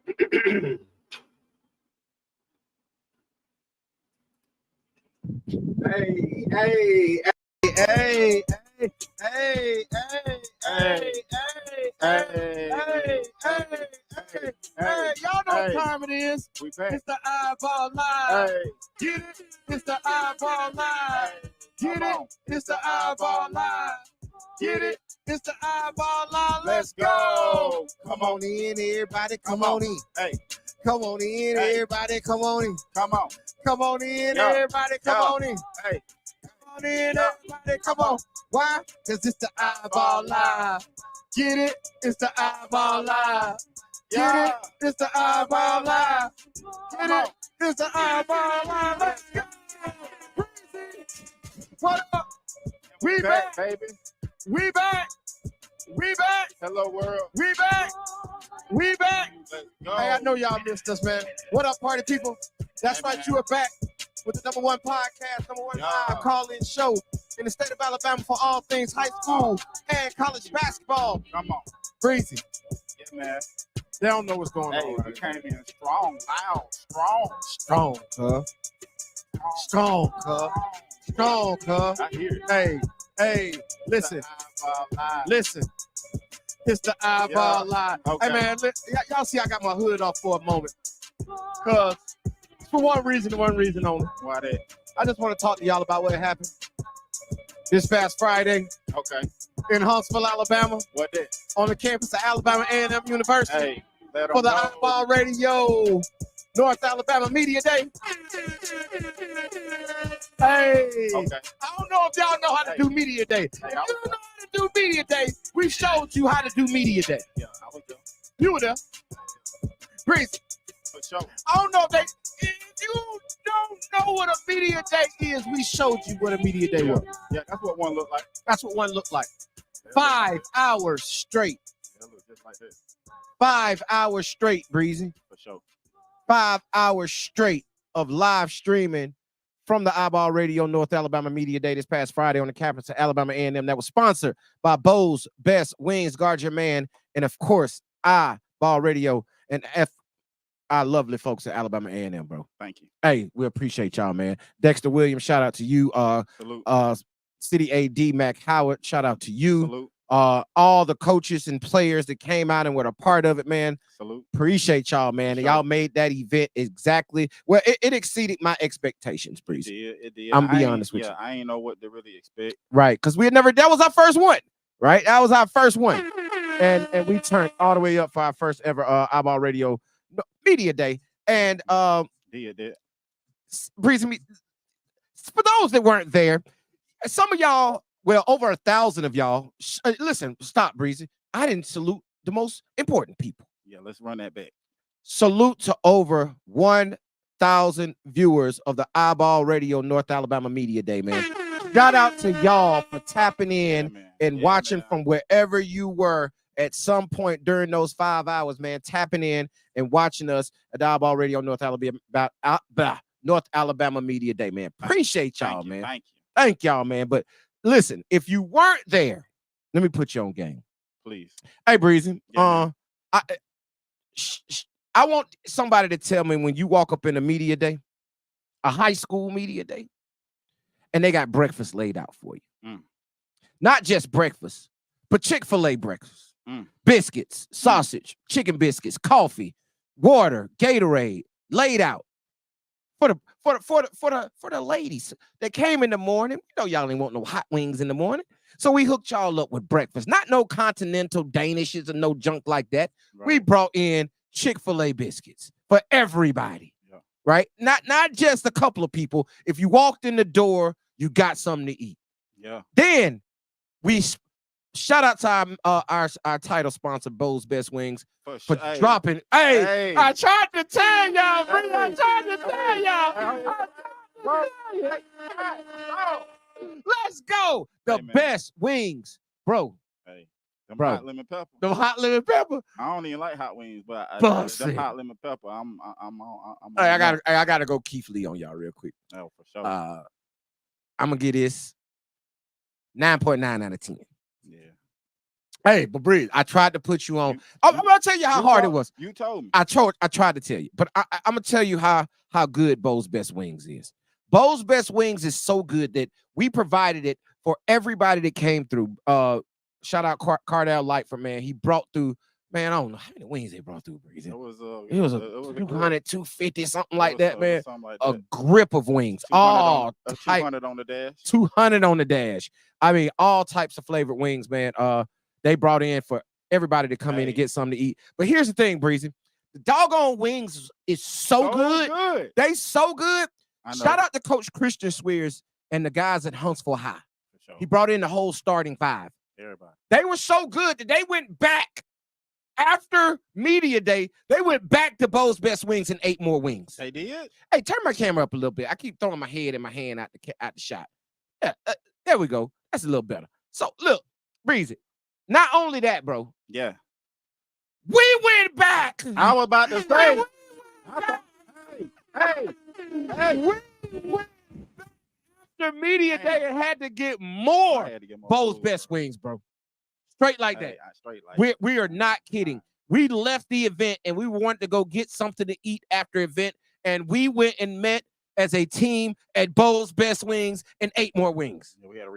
Hey, hey, hey, hey, hey, hey, hey, hey, y'all know what time it is. It's the iBall Live. Get it? It's the iBall Live. Get it? It's the iBall Live. Get it? It's the iBall Live. Let's go. Come on in, everybody. Come on in. Hey. Come on in, everybody. Come on in. Come on. Come on in, everybody. Come on in. Hey. Come on in, everybody. Come on. Why? Because it's the iBall Live. Get it? It's the iBall Live. Get it? It's the iBall Live. Get it? It's the iBall Live. Let's go. What up? We back, baby. We back. We back. Hello, world. We back. We back. Let's go. Hey, I know y'all missed us, man. What up, party people? That's right, man. You are back with the #1 podcast, #1 live call-in show in the state of Alabama for all things high school and college basketball. Come on. Breezy. Yeah, man. They don't know what's going on. Right? We came in strong, loud, strong, strong, strong, I hear it. Hey, listen. Listen. It's the iBall Live. Okay. Hey, man, y'all see I got my hood off for a moment. Because for one reason and one reason only. Why that? I just want to talk to y'all about what happened this past Friday. Okay. In Huntsville, Alabama. What that? On the campus of Alabama A&M University. Hey, for the iBall Radio North Alabama Media Day. Hey. Okay. I don't know if y'all know how to do Media Day. If you don't know how to do Media Day, we showed you how to do Media Day. Yeah, I was there. You were there. Breezy. For sure. I don't know if you don't know what a Media Day is, we showed you what a Media Day was. Yeah, that's what one looked like. That's what one looked like. 5 hours straight. It looked just like this. 5 hours straight, Breezy. For sure. 5 hours straight of live streaming from the iBall Radio North Alabama Media Day this past Friday on the campus of Alabama A&M. That was sponsored by Bo's Best Wings, Guard Your Man, and of course, iBall Radio and our lovely folks at Alabama A&M, bro. Thank you. Hey, we appreciate y'all, man. Dexter Williams, shout out to you. Salute. City AD Mac Howard, shout out to you. Salute. All the coaches and players that came out and were a part of it, man. Salute. Appreciate y'all, man. Sure. Y'all made that event exactly. Well, it exceeded my expectations, Breezy. It did. I'm be honest with you. I ain't know what to really expect. Right, because that was our first one. Right? That was our first one. And we turned all the way up for our first ever iBall Radio Media Day. And Breezy, for those that weren't there, some of y'all, well, over 1,000 of y'all, listen, stop, Breezy. I didn't salute the most important people. Yeah, let's run that back. Salute to over 1,000 viewers of the iBall Radio North Alabama Media Day, man. Shout out to y'all for tapping in and watching from wherever you were at some point during those 5 hours, man, tapping in and watching us at the iBall Radio North Alabama Media Day, man. Appreciate y'all, man. Thank y'all, man. But listen, if you weren't there, let me put you on game. Please. Hey, Breezy. Yeah, I want somebody to tell me when you walk up in a media day, a high school media day, and they got breakfast laid out for you. Not just breakfast, but Chick-fil-A breakfast. Biscuits, sausage, chicken biscuits, coffee, water, Gatorade, laid out. For the ladies that came in the morning. You know y'all ain't want no hot wings in the morning. So we hooked y'all up with breakfast. Not no continental Danishes and no junk like that. Right. We brought in Chick-fil-A biscuits for everybody. Yeah. Right? Not just a couple of people. If you walked in the door, you got something to eat. Yeah. Then we shout out to our title sponsor, Bo's Best Wings, for dropping. Hey, I tried to tell y'all, bro. I tried to tell y'all. Let's go. The best wings, bro. Hey, them hot lemon pepper. Them hot lemon pepper. I don't even like hot wings, but them hot lemon pepper. I'm I gotta go Keith Lee on y'all real quick. Oh, for sure. I'm gonna get this 9.9 out of 10. Yeah. Hey, but Breeze, I tried to put you on. I'm gonna tell you how hard it was. You told me. I tried to tell you, but I'm gonna tell you how good Bo's Best Wings is. Bo's Best Wings is so good that we provided it for everybody that came through. Shout out Cardell Lightford, man. He brought through, man, I don't know how many wings they brought through, Breezy. It was a 200, 250, something like that, man. A grip of wings. All 200 on the dash. 200 on the dash. I mean, all types of flavored wings, man. They brought in for everybody to come in and get something to eat. But here's the thing, Breezy. The doggone wings is so good. They so good. Shout out to Coach Christian Swears and the guys at Huntsville High. Sure. He brought in the whole starting 5. Everybody. They were so good that they went back after media day. They went back to Bo's Best Wings and ate more wings. They did? Hey, turn my camera up a little bit. I keep throwing my head and my hand out the shot. Yeah, there we go. That's a little better. So, look, Breezy. Not only that, bro. Yeah. We went back. I was about to say. We went back after media day and had to get more Bo's Best Wings, bro. Straight like that. We are not kidding. We left the event and we wanted to go get something to eat after event, and we went and met as a team at Bo's Best Wings and ate more wings. Yeah, we had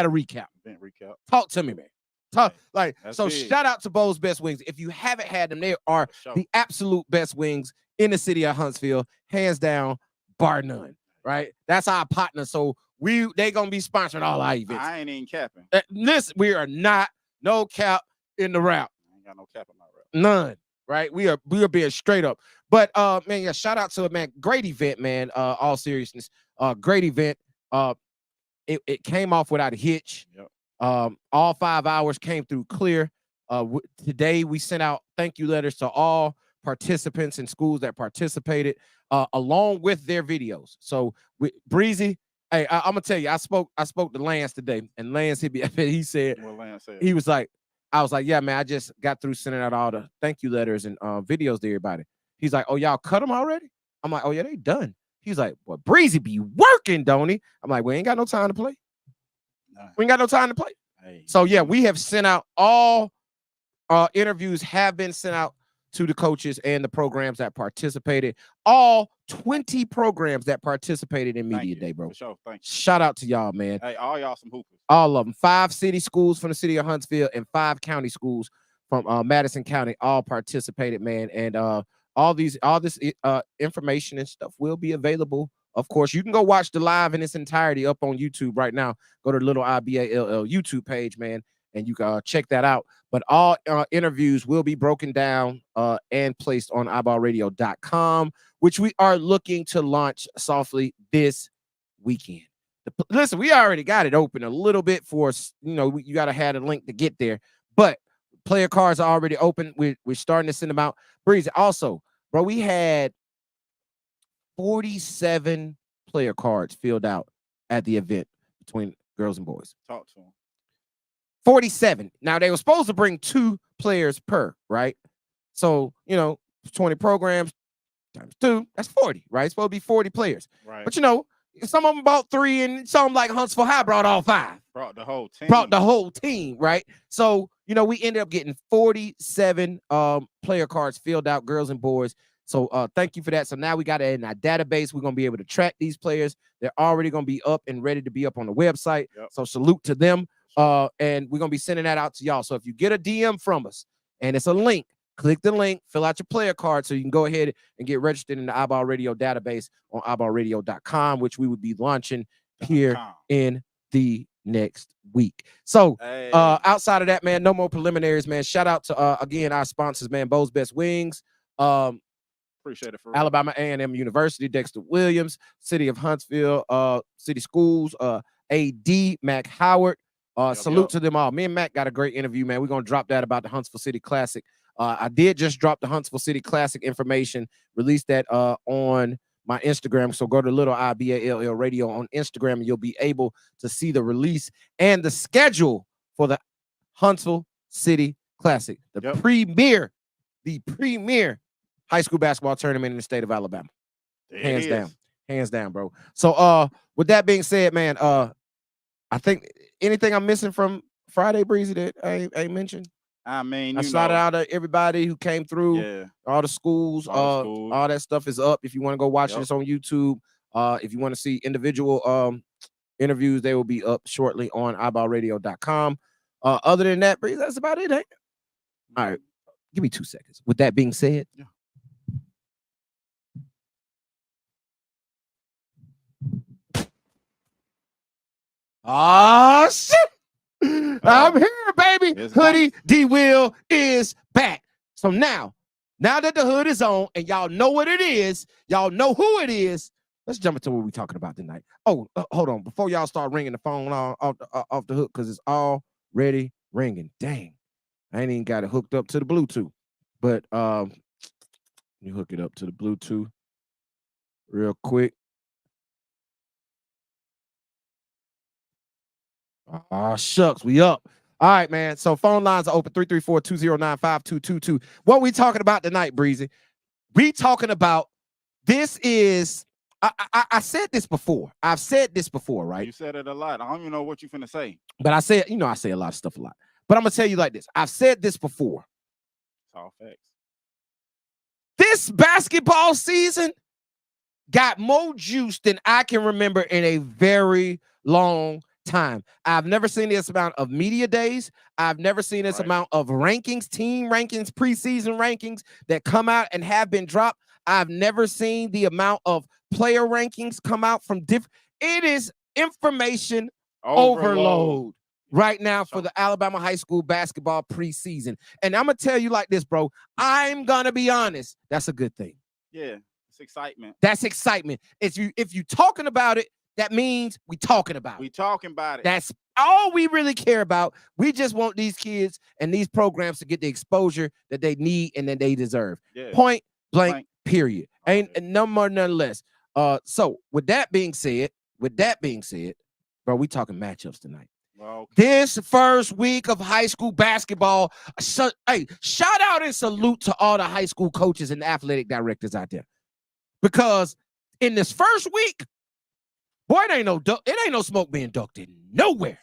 a recap. Event recap. Talk to me, man. Shout out to Bo's Best Wings. If you haven't had them, they are the absolute best wings in the city of Huntsville, hands down, bar none. Right? That's our partner. So they gonna be sponsoring all our events. I ain't even capping. Listen, we are not no cap in the route. I ain't got no cap in my route. None. Right? We are being straight up. But man, yeah, shout out to it, man. Great event, man. All seriousness. Great event. It came off without a hitch. Yep. All 5 hours came through clear. Today we sent out thank you letters to all participants in schools that participated, along with their videos. So Breezy, hey, I'm gonna tell you, I spoke to Lance today, and Lance hit me. He said, what Lance said? He was like, I was like, yeah, man, I just got through sending out all the thank you letters and videos to everybody. He's like, oh, y'all cut them already? I'm like, oh yeah, they done. He's like, well, Breezy be working, don't he? I'm like, we ain't got no time to play. We ain't got no time to play. Hey. So, yeah, we have sent out all interviews have been sent out to the coaches and the programs that participated. All 20 programs that participated in Media Day, bro. For sure. Thank you. Shout out to y'all, man. Hey, all y'all some hoopers. All of them. 5 city schools from the city of Huntsville and 5 county schools from Madison County all participated, man. And all this information and stuff will be available. Of course, you can go watch the live in its entirety up on YouTube right now. Go to the Little IBALL YouTube page, man, and you can check that out. But all interviews will be broken down and placed on iBallRadio.com, which we are looking to launch softly this weekend. Listen, we already got it open a little bit for, you got to have a link to get there. But player cards are already open. We're starting to send them out. Breezy, also, bro, we had 47 player cards filled out at the event between girls and boys. Talk to them. 47. Now, they were supposed to bring 2 players per, right? So, 20 programs times 2, that's 40, right? It's supposed to be 40 players. Right. But, some of them bought 3, and some like Huntsville High brought all 5. Brought the whole team. Right? So, we ended up getting 47 player cards filled out, girls and boys. So thank you for that. So now we got it in our database. We're going to be able to track these players. They're already going to be up and ready to be up on the website. Yep. So salute to them. And we're going to be sending that out to y'all. So if you get a DM from us and it's a link, click the link, fill out your player card so you can go ahead and get registered in the iBall Radio database on iBallRadio.com, which we would be launching here in the next week. So outside of that, man, no more preliminaries, man. Shout out to, again, our sponsors, man, Bo's Best Wings. Appreciate it. For Alabama A&M University, Dexter Williams, City of Huntsville, City Schools, AD, Mac Howard. Salute to them all. Me and Mac got a great interview, man. We're going to drop that about the Huntsville City Classic. I did just drop the Huntsville City Classic information, released that on my Instagram. So go to Little IBALL Radio on Instagram, and you'll be able to see the release and the schedule for the Huntsville City Classic, the premier high school basketball tournament in the state of Alabama. Hands down, bro. So with that being said, man, I think anything I'm missing from Friday, Breezy, that I ain't mentioned? I mean, I shouted out to everybody who came through. Yeah. All the schools, all that stuff is up. If you want to go watch this on YouTube, if you want to see individual interviews, they will be up shortly on iBallRadio.com. Other than that, Breezy, that's about it, ain't it? All right, give me 2 seconds. With that being said, oh shit! I'm here, baby. It's Hoodie D Will is back. So now that the hood is on and y'all know what it is, y'all know who it is. Let's jump into what we're talking about tonight. Oh, hold on. Before y'all start ringing the phone off the hook, because it's already ringing. Dang. I ain't even got it hooked up to the Bluetooth. But you hook it up to the Bluetooth real quick. Oh, shucks, we up. All right, man. So phone lines are open 334-209-5222. What we talking about tonight, Breezy? We talking about this is I said this before. I've said this before, right? You said it a lot. I don't even know what you finna say. But I say a lot of stuff a lot. But I'm gonna tell you like this. I've said this before. It's all facts. This basketball season got more juice than I can remember in a very long time. I've never seen this amount of media days. I've never seen this amount of rankings, team rankings, preseason rankings that come out and have been dropped. I've never seen the amount of player rankings come out from different. It is information overload right now for the Alabama high school basketball preseason. And I'm gonna tell you like this, bro. I'm gonna be honest. That's a good thing. Yeah, it's excitement. That's excitement. If you talking about it, that means we talking about it. We talking about it. That's all we really care about. We just want these kids and these programs to get the exposure that they need and that they deserve. Yeah. Point blank, period. Ain't no more, none less. So with that being said, bro, we talking matchups tonight. Well, This first week of high school basketball, hey, shout out and salute to all the high school coaches and athletic directors out there. Because in this first week, boy, it ain't no smoke being ducked in nowhere.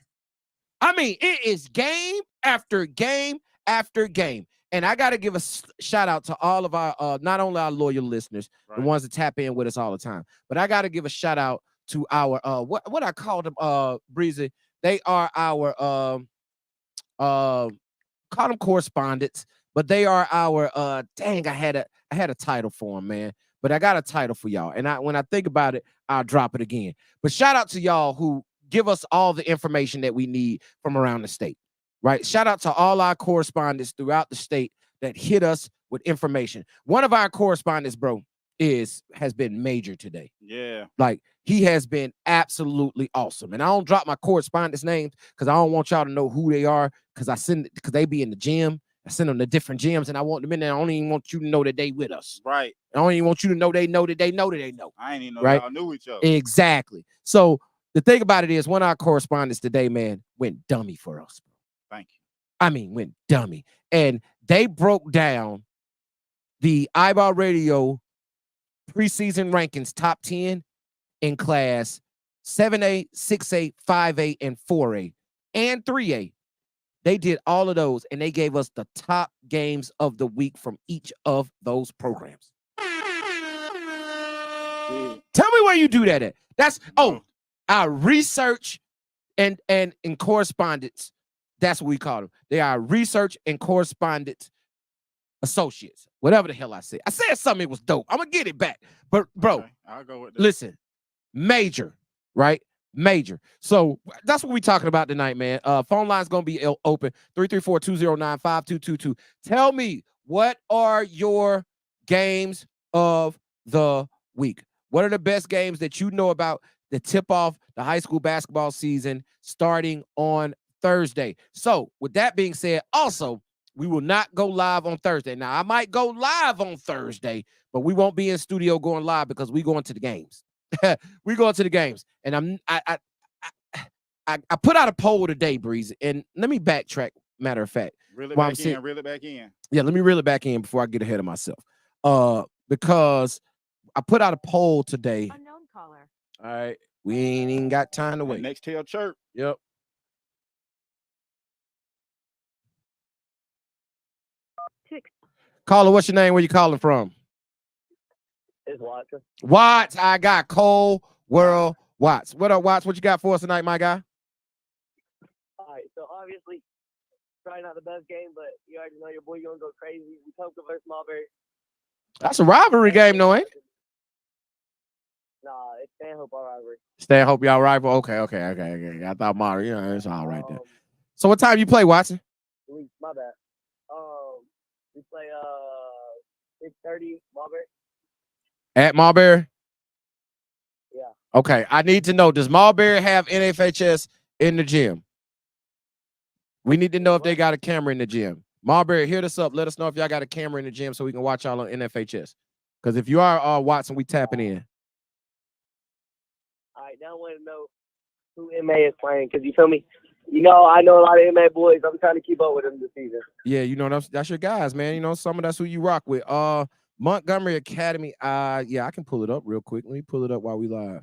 I mean, it is game after game after game. And I got to give a shout out to all of our, not only our loyal listeners, the ones that tap in with us all the time, but I got to give a shout out to our, what I call them, Breezy. They are our, call them correspondents, but they are our, dang, I had a title for them, man. But I got a title for y'all. And when I think about it, I'll drop it again. But shout out to y'all who give us all the information that we need from around the state, right? Shout out to all our correspondents throughout the state that hit us with information. One of our correspondents, bro, has been major today. Yeah. Like, he has been absolutely awesome. And I don't drop my correspondents' names because I don't want y'all to know who they are because they be in the gym. I send them to different gyms and I want them in there. I don't even want you to know that they with us. Right. I don't even want you to know they know that they know that they know. I ain't even know right? Y'all knew each other. Exactly. So the thing about it is one of our correspondents today, man, went dummy for us. Thank you. I mean, went dummy. And they broke down the iBall Radio preseason rankings top 10 in class 7A, 6A, 5A, and 4A, and 3A. They did all of those, and they gave us the top games of the week from each of those programs. Tell me where you do that at. That's our research and correspondence. That's what we call them. They are research and correspondence associates. Whatever the hell I said. I said something, it was dope. I'm gonna get it back. But bro, I'll go with that. Listen, major, right? Major. So that's what we're talking about tonight, man. Phone line's gonna be open 334-209-5222. Tell me, what are your games of the week? What are the best games that you know about that tip off the high school basketball season starting on Thursday? So with that being said, also, we will not go live on Thursday. Now, I might go live on Thursday, but we won't be in studio going live because we going to the games. We going to the games. And I put out a poll today, Breezy, and let me backtrack, matter of fact. Reel it back in. Yeah, let me reel it back in before I get ahead of myself. Because I put out a poll today. Unknown caller. All right. We ain't even got time to wait. Next tail chirp. Yep. Caller, what's your name? Where you calling from? It's Watson. Watts. I got Cold World Watts. What up, Watts? What you got for us tonight, my guy? All right, so obviously, probably not the best game, but you already know your boy gonna go crazy. Wetumpka versus Marbury. That's a rivalry game, though, ain't it? Nah, it's Stanhope our rivalry. Stanhope, y'all rival. Okay. I thought Mario. It's all right there. So what time you play, Watson? My bad. We play 6:30 Marbury. At Marbury? Yeah. Okay, I need to know, does Marbury have NFHS in the gym? We need to know if they got a camera in the gym. Marbury, hit us up. Let us know if y'all got a camera in the gym so we can watch y'all on NFHS. Because if you are Watson, we tapping in. All right, now I want to know who MA is playing, because you feel me? You know, I know a lot of MA boys. I'm trying to keep up with them this season. Yeah, you know, that's your guys, man. You know, some of that's who you rock with. Montgomery Academy. Yeah, I can pull it up real quick. Let me pull it up while we live.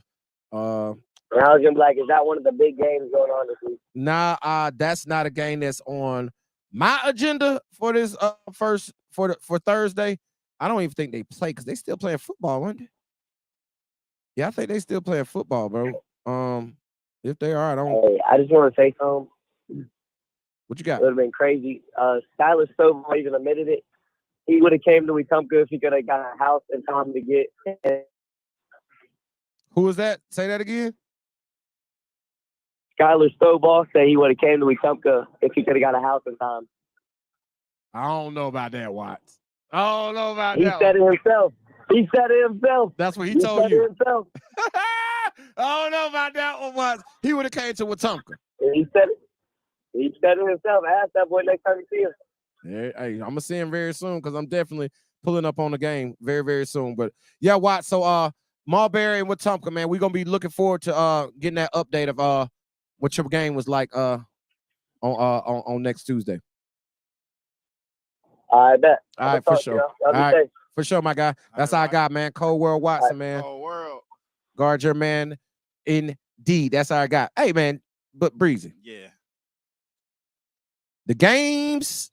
And I was gonna be like, is that one of the big games going on this week? Nah, that's not a game that's on my agenda for this for Thursday. I don't even think they play because they still playing football, aren't they? Yeah, I think they still playing football, bro. If they are, I don't. Hey, I just want to say something. What you got? It would have been crazy. Skylar Stovall even admitted it. He would have came to Wetumpka if he could have got a house in time to get. Who was that? Say that again. Skylar Stovall said he would have came to Wetumpka if he could have got a house in time. I don't know about that, Watts. I don't know about He that. Said it himself. He said it himself. That's what he told said you. It himself. I don't know about that one, Watts. He would have came to Wetumpka. He said it. He said it himself. Ask that boy next time you see him. Yeah, hey, I'm gonna see him very soon because I'm definitely pulling up on the game very, very soon. But yeah, Watts. So Marbury and Wetumpka, man, we're gonna be looking forward to getting that update of what your game was like on next Tuesday. I bet. All right, for sure. All right, for sure, my guy. That's all I got, man. Cold World Watson, man. Cold World. Guard your man, indeed. That's all I got. Hey, man, but Breezy. Yeah. The games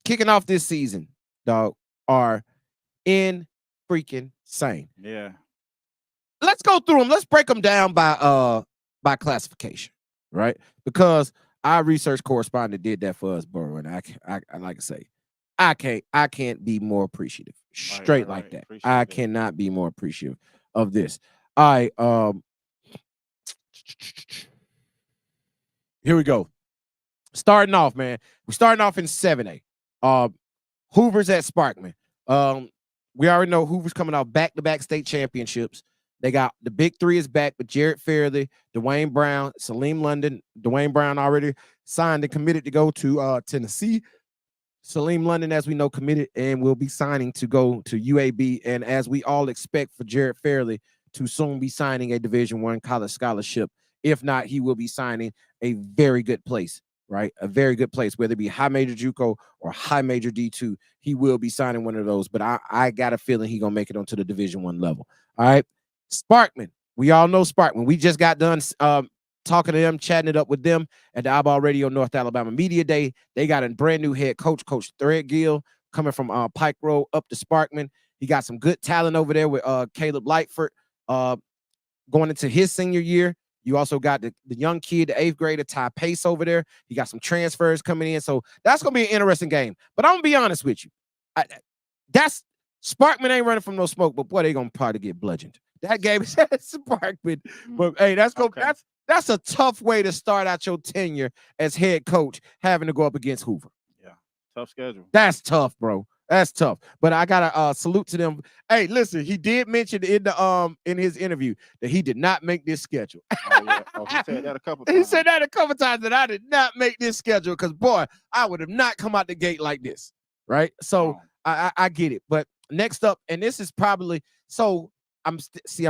kicking off this season, dog, are in freaking sane. Yeah. Let's go through them. Let's break them down by classification, right? Because our research correspondent did that for us, bro. And I like to say, I can't be more appreciative. Straight like that. I cannot be more appreciative of this. All right. Here we go. Starting off, man. We're starting off in 7A. Hoover's at Sparkman. We already know Hoover's coming off back-to-back state championships. They got the big three is back with Jared Fairley, Dwayne Brown, Salim London. Dwayne Brown already signed and committed to go to Tennessee. Salim London, as we know, committed and will be signing to go to UAB. And as we all expect for Jared Fairley to soon be signing a Division I college scholarship. If not, he will be signing a very good place, right? A very good place, whether it be high major JUCO or high major D2. He will be signing one of those. But I got a feeling he's going to make it onto the Division I level. All right. Sparkman. We all know Sparkman. We just got done talking to them, chatting it up with them at the iBall Radio North Alabama Media Day. They got a brand new head coach, Coach Threadgill, coming from Pike Road up to Sparkman. He got some good talent over there with Caleb Lightford going into his senior year. You also got the young kid, the 8th grader, Ty Pace over there. You got some transfers coming in. So that's going to be an interesting game. But I'm going to be honest with you. Sparkman ain't running from no smoke, but boy, they going to probably get bludgeoned. That game is at Sparkman. But hey, that's a tough way to start out your tenure as head coach, having to go up against Hoover. Yeah, tough schedule. That's tough, bro. That's tough. But I gotta salute to them. Hey, listen, he did mention in his interview that he did not make this schedule. Oh, yeah. He said that a couple times. He said that a couple times that I did not make this schedule because boy, I would have not come out the gate like this. Right. So I get it. But next up, and this is probably so. I'm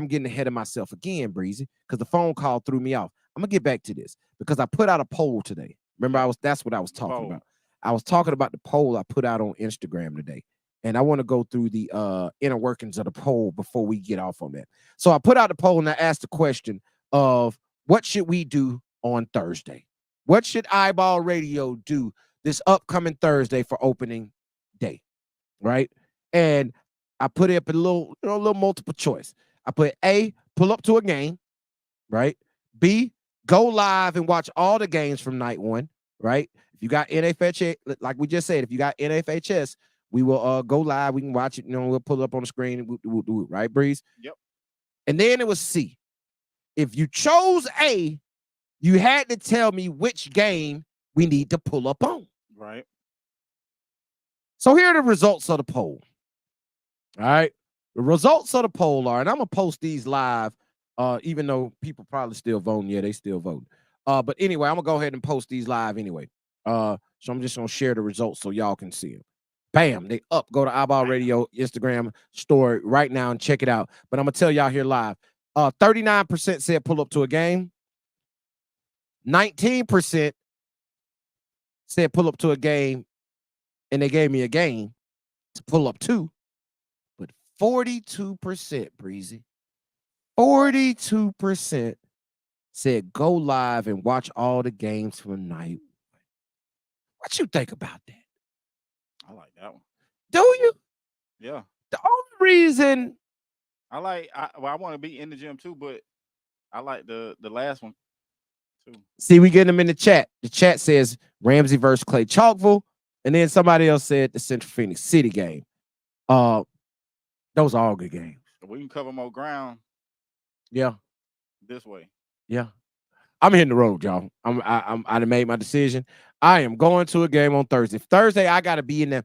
getting ahead of myself again, Breezy, because the phone call threw me off. I'm gonna get back to this because I put out a poll today. Remember, that's what I was talking about. I was talking about the poll I put out on Instagram today, and I want to go through the inner workings of the poll before we get off on that. So I put out the poll and I asked the question of what should we do on Thursday? What should iBall Radio do this upcoming Thursday for opening day? right? And I put up a little multiple choice. I put A, pull up to a game, right? B, go live and watch all the games from night one, right? If you got NFHS, like we just said, if you got NFHS, we will go live. We can watch it. We'll pull it up on the screen and we'll do it, right, Breeze? Yep. And then it was C. If you chose A, you had to tell me which game we need to pull up on. Right. So here are the results of the poll. All right. The results of the poll are, and I'm going to post these live, even though people probably still voting. Yeah, they still voting. But anyway, I'm going to go ahead and post these live anyway. So I'm just going to share the results so y'all can see them. Bam, they up. Go to iBall Radio Instagram story right now and check it out. But I'm going to tell y'all here live. 39% said pull up to a game. 19% said pull up to a game, and they gave me a game to pull up to. But 42%, Breezy, 42% said go live and watch all the games from night. What you think about that? I like that one. Do you? Yeah. The only reason I want to be in the gym too, but I like the last one too. See, we get them in the chat. The chat says Ramsey versus Clay Chalkville, and then somebody else said the Central Phoenix City game. Those are all good games. We can cover more ground. Yeah, this way. Yeah, I'm hitting the road, y'all. I made my decision. I am going to a game on Thursday. Thursday, I gotta be in there.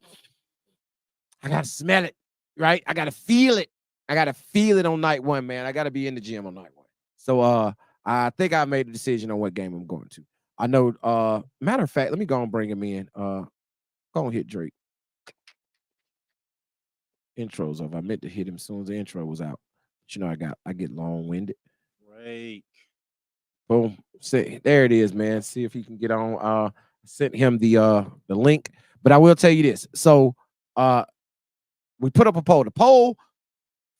I gotta smell it, right? I gotta feel it. I gotta feel it on night one, man. I gotta be in the gym on night one. So I think I made a decision on what game I'm going to. I know, matter of fact, let me go and bring him in. Go and hit Drake. Intro's over. I meant to hit him as soon as the intro was out. But you know, I get long-winded. Right. Boom. There it is, man. See if he can get on. Sent him the link. But I will tell you this. So we put up a poll. The poll,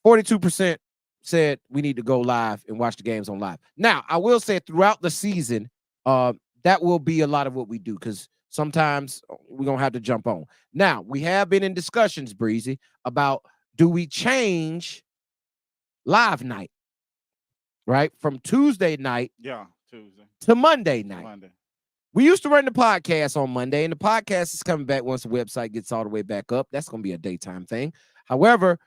42% said we need to go live and watch the games on live. Now, I will say throughout the season, that will be a lot of what we do because sometimes we're going to have to jump on. Now, we have been in discussions, Breezy, about do we change live night, right? From Tuesday night Tuesday to Monday night. We used to run the podcast on Monday, and the podcast is coming back once the website gets all the way back up. That's going to be a daytime thing. However,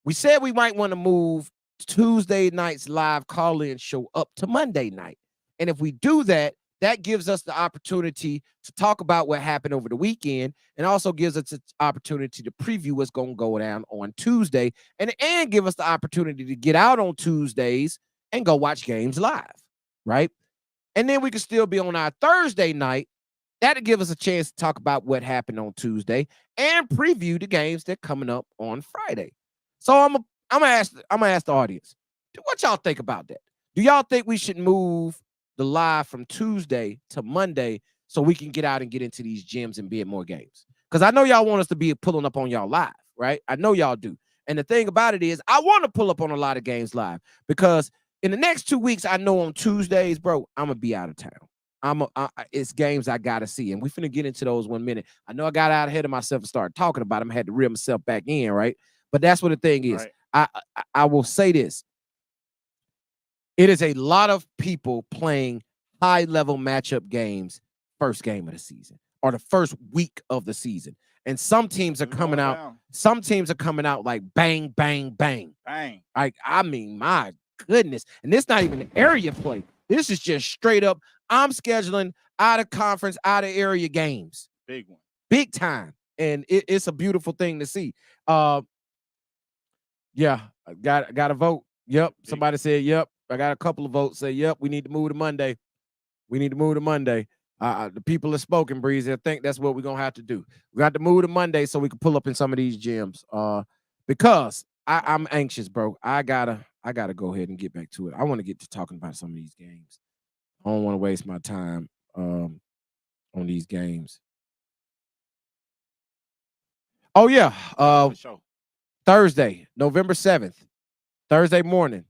we said we might want to move Tuesday night's live call-in show up to Monday night. And if we do that, that gives us the opportunity to talk about what happened over the weekend and also gives us an opportunity to preview what's going to go down on Tuesday and give us the opportunity to get out on Tuesdays and go watch games live, right? And then we can still be on our Thursday night. That'll give us a chance to talk about what happened on Tuesday and preview the games that are coming up on Friday. So I'm gonna ask the audience, what y'all think about that? Do y'all think we should move the live from Tuesday to Monday so we can get out and get into these gyms and be at more games? Because I know y'all want us to be pulling up on y'all live, right? I know y'all do. And the thing about it is, I want to pull up on a lot of games live because in the next 2 weeks, I know on Tuesdays, bro, I'm gonna be out of town. It's games I gotta see, and we finna get into those 1 minute. I know I got out ahead of myself and started talking about them. I had to reel myself back in, right? But that's what the thing is. Right. I will say this. It is a lot of people playing high-level matchup games first game of the season or the first week of the season. And some teams are coming out. Down. Some teams are coming out like bang, bang, bang. Bang. Like, I mean, my goodness. And this not even an area play. This is just straight up. I'm scheduling out of conference, out of area games. Big one. Big time. And it's a beautiful thing to see. Yeah, I got a vote. Yep. Somebody said, yep. I got a couple of votes say, yep, we need to move to Monday. We need to move to Monday. The people have spoken, Breezy. I think that's what we're going to have to do. We got to move to Monday so we can pull up in some of these gyms. Because I'm anxious, bro. I gotta go ahead and get back to it. I want to get to talking about some of these games. I don't want to waste my time on these games. Oh, yeah. Thursday, November 7th, Thursday morning.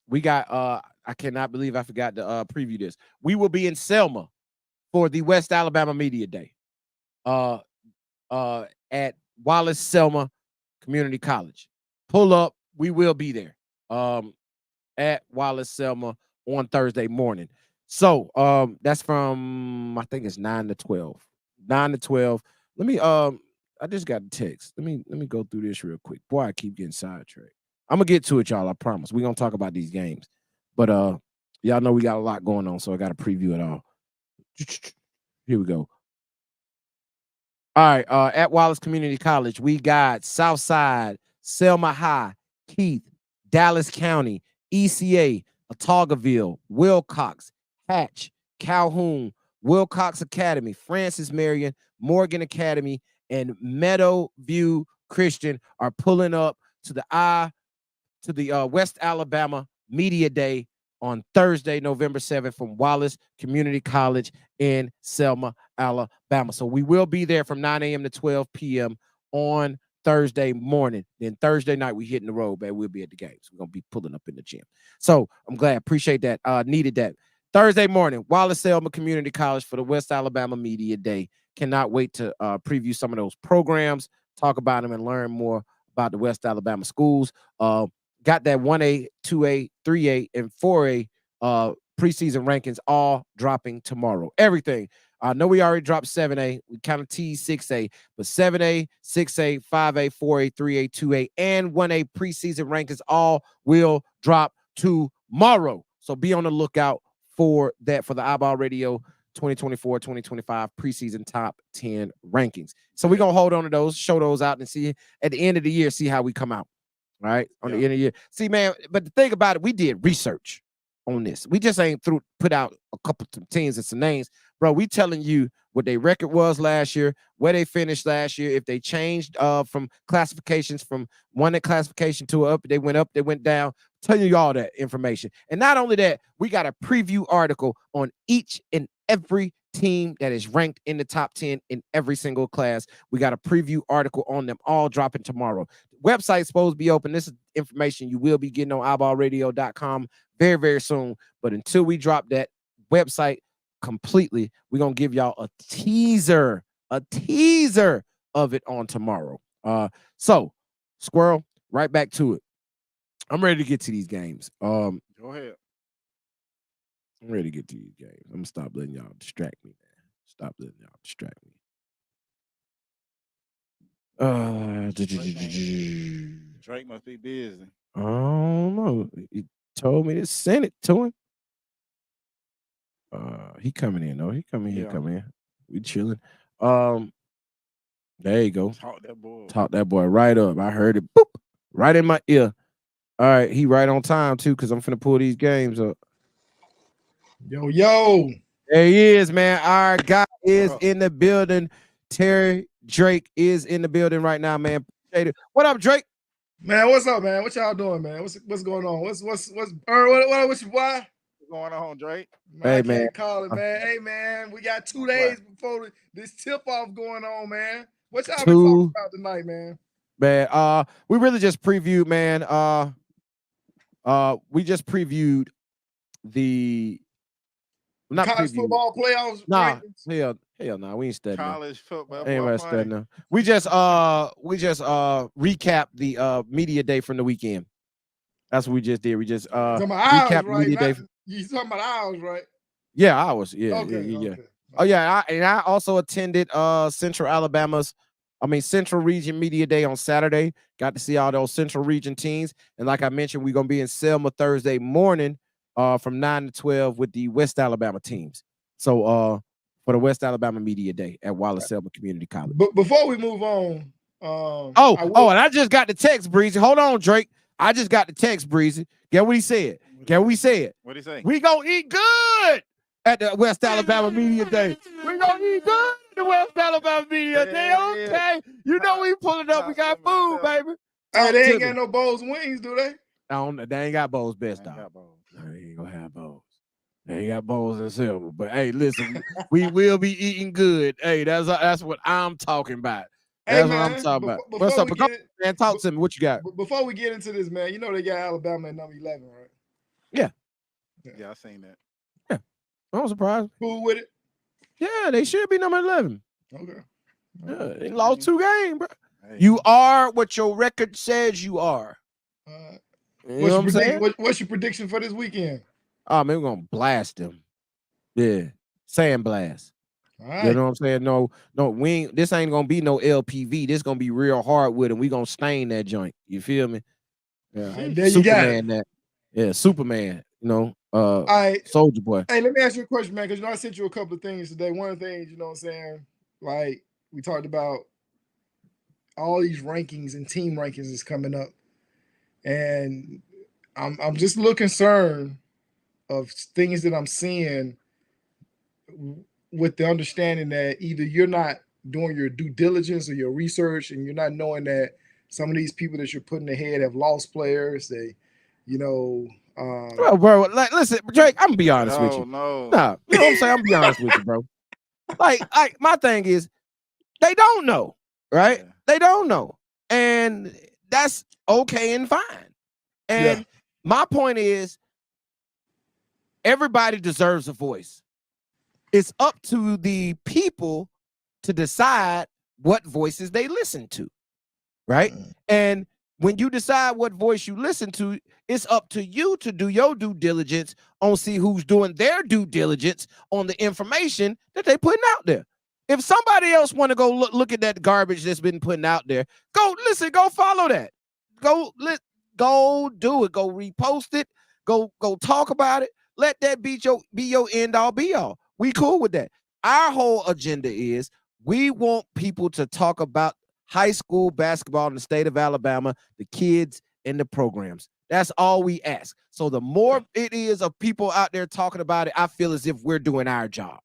We got, I cannot believe I forgot to preview this. We will be in Selma for the West Alabama Media Day at Wallace Selma Community College. Pull up. We will be there at Wallace Selma on Thursday morning. So that's from, I think it's 9 to 12. 9 to 12. Let me I just got a text. Let me go through this real quick. Boy, I keep getting sidetracked. I'm gonna get to it, y'all. I promise. We're gonna talk about these games. But y'all know we got a lot going on, so I gotta preview it all. Here we go. All right, at Wallace Community College, we got Southside, Selma High, Keith, Dallas County, ECA, Otaugaville, Wilcox, Hatch, Calhoun, Wilcox Academy, Francis Marion, Morgan Academy, and Meadowview Christian are pulling up to the West Alabama Media Day on Thursday, November 7th from Wallace Community College in Selma, Alabama. So we will be there from 9 a.m. to 12 p.m. on Thursday morning. Then Thursday night, we hitting the road, man. We'll be at the games. We're going to be pulling up in the gym. So I'm glad. Appreciate that. Needed that. Thursday morning, Wallace Selma Community College for the West Alabama Media Day. Cannot wait to preview some of those programs, talk about them, and learn more about the West Alabama schools. Got that 1A, 2A, 3A, and 4A preseason rankings all dropping tomorrow. Everything. I know we already dropped 7A. We kind of teased 6A, but 7A, 6A, 5A, 4A, 3A, 2A, and 1A preseason rankings all will drop tomorrow. So be on the lookout for that for the iBall Radio 2024-2025 preseason top 10 rankings. So we're going to hold on to those, show those out, and see at the end of the year, see how we come out. Right on the end of the year. See, man, but the thing about it, we did research on this. We just ain't put out a couple of teams and some names, bro. We telling you what their record was last year, where they finished last year, if they changed from classifications from one classification to up, they went down. Telling you all that information. And not only that, we got a preview article on each and every team that is ranked in the top 10 in every single class. We got a preview article on them all dropping tomorrow. Website's supposed to be open. This is information you will be getting on iBallRadio.com very, very soon. But until we drop that website completely, we're going to give y'all a teaser of it on tomorrow. So, Squirrel, right back to it. I'm ready to get to these games. Go ahead. I'm ready to get to these games. I'm going to stop letting y'all distract me, man. Stop letting y'all distract me. Drake must be busy. I don't know. He told me to send it to him. He coming in, though. He coming in. We chilling. There you go. Talk that boy right up. I heard it boop, right in my ear. All right, he right on time too, because I'm finna pull these games up. Yo. There he is, man. Our guy is in the building. Terry Drake is in the building right now, man. Appreciate it. What up, Drake? Man, what's up, man? What y'all doing, man? What's going on? What's why? What's going on, Drake? Man, hey, I can't call it, man. Hey, man, we got 2 days before this tip-off going on, man. What y'all been talking about tonight, man? Man, we really just previewed, man. We just previewed the college football playoffs. Nah, hell no, we ain't studying. College football. Ain't studying. We just recap the media day from the weekend. That's what we just did. We just recap media day. You talking about ours, right? Yeah, ours. Yeah, okay, yeah. Okay. Oh yeah, I also attended Central Region Media Day on Saturday. Got to see all those Central Region teams, and like I mentioned, we're gonna be in Selma Thursday morning from 9 to 12 with the West Alabama teams. So for the West Alabama Media Day at Wallace Selma Community College. But before we move on, and I just got the text, Breezy. Hold on, Drake. I just got the text, Breezy. Get what he said. What'd he say? We gonna eat good at the West Alabama Media Day. We gonna eat good at the West Alabama Media Day. Okay. You know we pulling up. We got food, baby. Hey, they ain't got no Bowls wings, do they? They ain't got Bowls best, dog. They ain't gonna have Bowls. They ain't got Bowls and silver. But hey, listen, we will be eating good. Hey, that's what I'm talking about. That's what I'm talking about. What's up, man? Talk to me. What you got? Before we get into this, man, you know they got Alabama at number 11, right? Yeah, I seen that. Yeah, I'm surprised. Cool with it? Yeah, they should be number 11. Okay. Yeah, they lost 2 games, bro. Hey. You are what your record says you are. You know what I'm saying? What's your prediction for this weekend? Oh man, we're gonna blast them. Yeah, sandblast. All right. You know what I'm saying? No, this ain't gonna be no LPV. This gonna be real hard with, and we gonna stain that joint. You feel me? Yeah, Right, there you got it. That. Yeah, Superman. You know, All right, Soldier Boy. Hey, let me ask you a question, man, because I sent you a couple of things today. One of the things, you know what I'm saying, like we talked about all these rankings and team rankings is coming up, and I'm just a little concerned of things that I'm seeing with the understanding that either you're not doing your due diligence or your research, and you're not knowing that some of these people that you're putting ahead have lost players. They, you know, bro, like, listen, Drake, I'm gonna be honest with you. No. Nah, you know what I'm saying? I'm gonna be honest with you, bro. Like, my thing is, they don't know, right? Yeah. They don't know, and that's okay and fine. And my point is, everybody deserves a voice. It's up to the people to decide what voices they listen to, right? And when you decide what voice you listen to, it's up to you to do your due diligence on see who's doing their due diligence on the information that they putting out there. If somebody else want to go look at that garbage that's been putting out there, go listen, go follow that. Go do it. Go repost it. Go talk about it. Let that be your end all be all. We cool with that. Our whole agenda is we want people to talk about high school basketball in the state of Alabama, the kids and the programs. That's all we ask. So the more it is of people out there talking about it, I feel as if we're doing our job.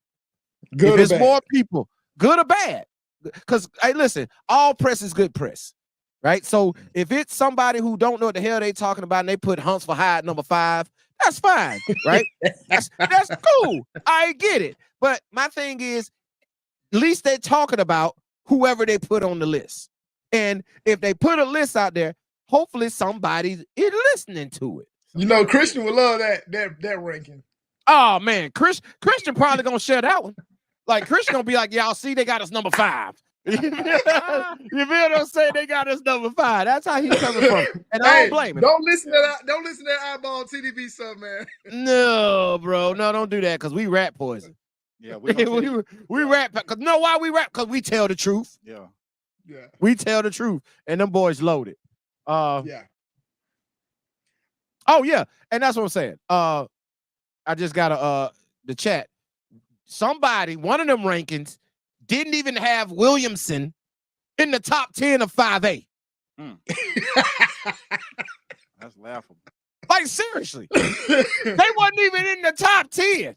Good if it's or bad. more people, good or bad, because hey, listen, all press is good press, right? So if it's somebody who don't know what the hell they talking about and they put Huntsville High at number 5, that's fine, right? that's cool. I get it. But my thing is, at least they're talking about whoever they put on the list. And if they put a list out there, hopefully somebody is listening to it. You know, Christian would love that ranking. Oh man, Christian probably gonna share that one. Like Christian gonna be like, y'all see, they got us number 5. You feel what I'm saying? They got us number 5. That's how he's coming from. And I don't blame him. Don't listen to that iBall TDB stuff, man. No, bro. No, don't do that, because we rat poison. Yeah, we rap. Because know why we rap? Because we tell the truth. Yeah. We tell the truth. And them boys loaded. Yeah. Oh, yeah. And that's what I'm saying. I just got the chat. Somebody, one of them rankings, didn't even have Williamson in the top 10 of 5A. That's laughable. Like, seriously. They wasn't even in the top 10.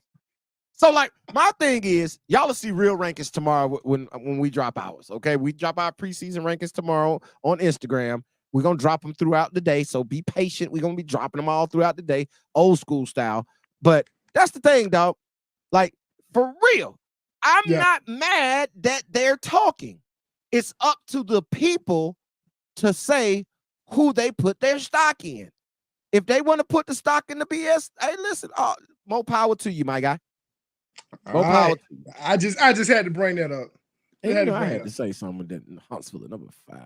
So, like, my thing is, y'all will see real rankings tomorrow when we drop ours, okay? We drop our preseason rankings tomorrow on Instagram. We're going to drop them throughout the day, so be patient. We're going to be dropping them all throughout the day, old school style. But that's the thing, dog. Like, for real, I'm not mad that they're talking. It's up to the people to say who they put their stock in. If they want to put the stock in the BS, hey, listen, more power to you, my guy. More power to you. I just had to bring that up. I had to say something that Huntsville number 5.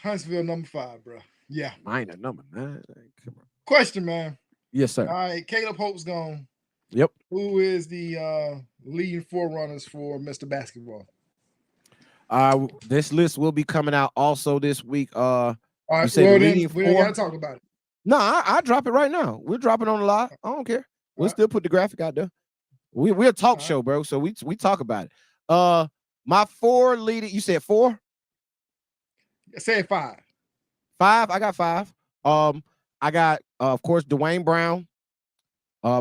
Huntsville number 5, bro. Yeah. Mine at number 9. Come on. Question, man. Yes, sir. All right, Caleb Hope's gone. Yep. Who is the leading forerunners for Mr. Basketball? This list will be coming out also this week. All right, we ain't gotta talk about it. No, I drop it right now. We're dropping on the live. I don't care. We'll still put the graphic out there. We're a talk show, bro. So we talk about it. My 4 leading. You said 4? Say 5. 5. I got 5. I got of course Dwayne Brown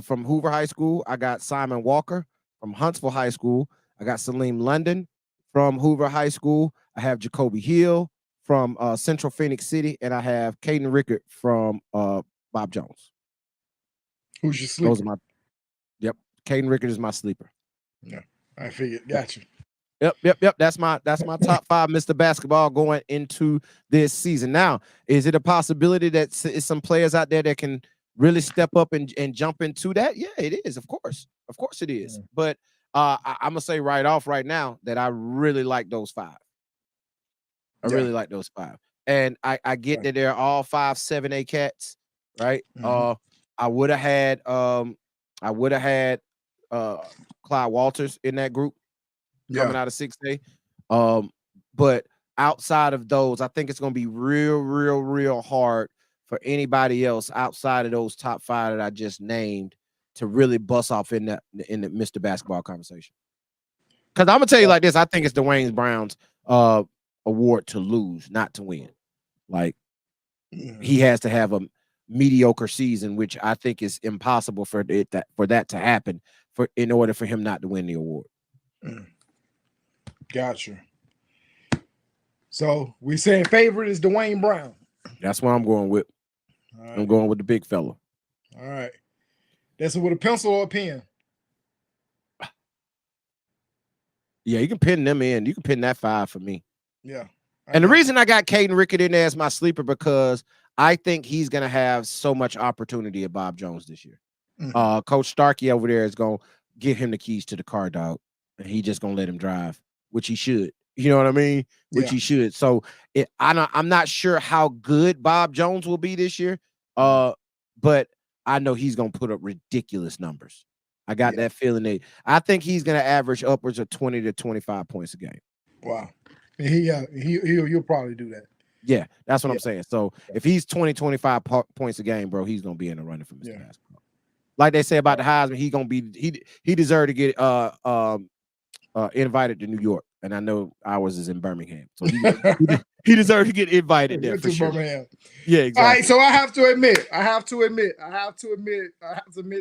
from Hoover High School. I got Simon Walker from Huntsville High School. I got Salim London from Hoover High School. I have Jacoby Hill from Central Phoenix City, and I have Caden Rickard from Bob Jones. Who's your sleeper? Those are my. Yep, Caden Rickard is my sleeper. Yeah, I figured. Got you. Yep. That's my top 5 Mr. Basketball going into this season. Now, is it a possibility that some players out there that can really step up and jump into that? Yeah, it is. Of course it is. Yeah. But I'm gonna say right now that I really like those 5. I really like those 5. And I get that they're all 5 7A cats, right? I would have had Clyde Walters in that group coming out of 6A. But outside of those, I think it's going to be real hard for anybody else outside of those top 5 that I just named to really bust off in the Mr. Basketball conversation. Because I'm gonna tell you like this, I think it's Dwayne Brown's award to lose, not to win. Like he has to have a mediocre season, which I think is impossible for that to happen in order for him not to win the award. Gotcha. So we saying favorite is Dwayne Brown. That's what I'm going with. Right. I'm going with the big fella. All right. That's with a pencil or a pen. Yeah, you can pin them in. You can pin that 5 for me. Yeah. And the reason I got Caden Rickett in there as my sleeper because I think he's going to have so much opportunity at Bob Jones this year. Coach Starkey over there is going to give him the keys to the car, dog. And he just going to let him drive, which he should. You know what I mean? Which he should. So I'm not sure how good Bob Jones will be this year, but I know he's going to put up ridiculous numbers. I got that feeling. I think he's going to average upwards of 20 to 25 points a game. Wow. He'll probably do that. Yeah, that's what I'm saying. So if he's 20, 25 points a game, bro, he's going to be in the running for Mr. Basketball. Like they say about the Heisman, he going to be he deserved to get invited to New York, and I know ours is in Birmingham, so he deserved to get invited there for sure. Birmingham. Yeah, exactly. All right, so I have to admit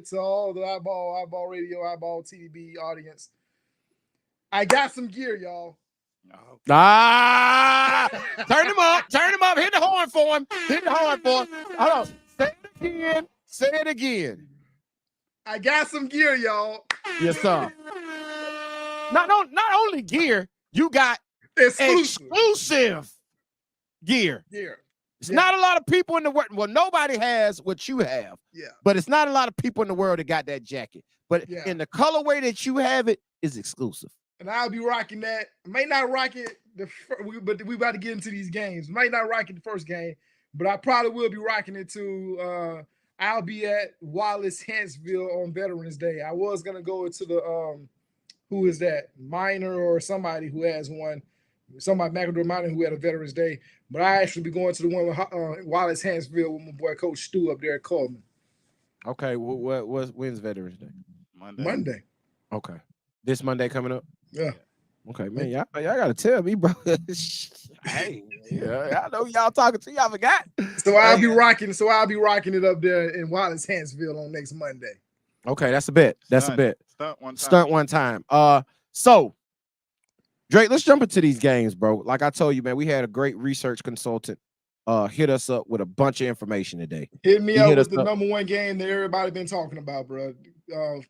to all the iBall Radio, iBall TDB audience, I got some gear, y'all. Turn him up, hit the horn for him. Hold on, say it again. I got some gear, y'all. Yes, sir. Not only gear, you got exclusive gear. It's not a lot of people in the world. Well, nobody has what you have. Yeah. But it's not a lot of people in the world that got that jacket. But in the colorway that you have, it is exclusive. And I'll be rocking that. May not rock it, but we about to get into these games. Might not rock it the first game, but I probably will be rocking it too. I'll be at Wallace Huntsville on Veterans Day. I was gonna go to the who is that? Minor or somebody who has one. Somebody McAdoo Minor who had a Veterans Day. But I actually be going to the one with Wallace Huntsville with my boy Coach Stu up there at Coleman. Okay, when's Veterans Day? Monday. Okay. This Monday coming up? Yeah. Okay, man. Y'all gotta tell me, bro. Hey, I know y'all talking to y'all forgot. So I'll be rocking it up there in Wallace Huntsville on next Monday. Okay, that's a bet. Stunt one time. So Drake, let's jump into these games, bro. Like I told you, man, we had a great research consultant hit us up with a bunch of information today. Hit me up with the number one game that everybody been talking about, bro.